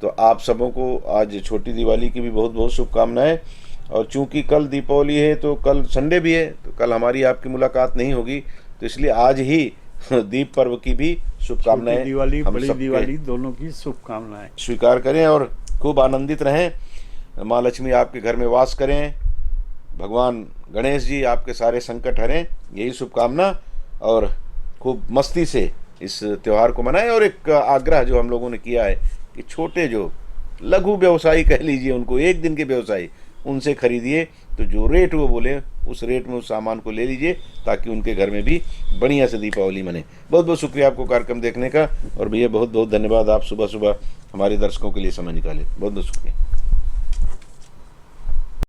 Speaker 1: तो आप सबों को आज छोटी दिवाली की भी बहुत बहुत शुभकामनाएं। और चूंकि कल दीपावली है तो कल संडे भी है, तो कल हमारी आपकी मुलाकात नहीं होगी, तो इसलिए आज ही दीप पर्व की भी शुभकामनाएं
Speaker 2: दिवाली
Speaker 1: हम
Speaker 2: बड़ी
Speaker 1: सबके
Speaker 2: दिवाली दोनों की शुभकामनाएं
Speaker 1: स्वीकार करें और खूब आनंदित रहें। माँ लक्ष्मी आपके घर में वास करें, भगवान गणेश जी आपके सारे संकट हरें, यही शुभकामना। और खूब मस्ती से इस त्यौहार को मनाएं। और एक आग्रह जो हम लोगों ने किया है कि छोटे जो लघु व्यवसायी कह लीजिए, उनको एक दिन के व्यवसायी, उनसे खरीदिए, तो जो रेट वो बोले उस रेट में उस सामान को ले लीजिए ताकि उनके घर में भी बढ़िया से दीपावली मने। बहुत बहुत शुक्रिया आपको कार्यक्रम देखने का, और भैया बहुत बहुत धन्यवाद, आप सुबह सुबह हमारे दर्शकों के लिए समय निकाले, बहुत बहुत शुक्रिया।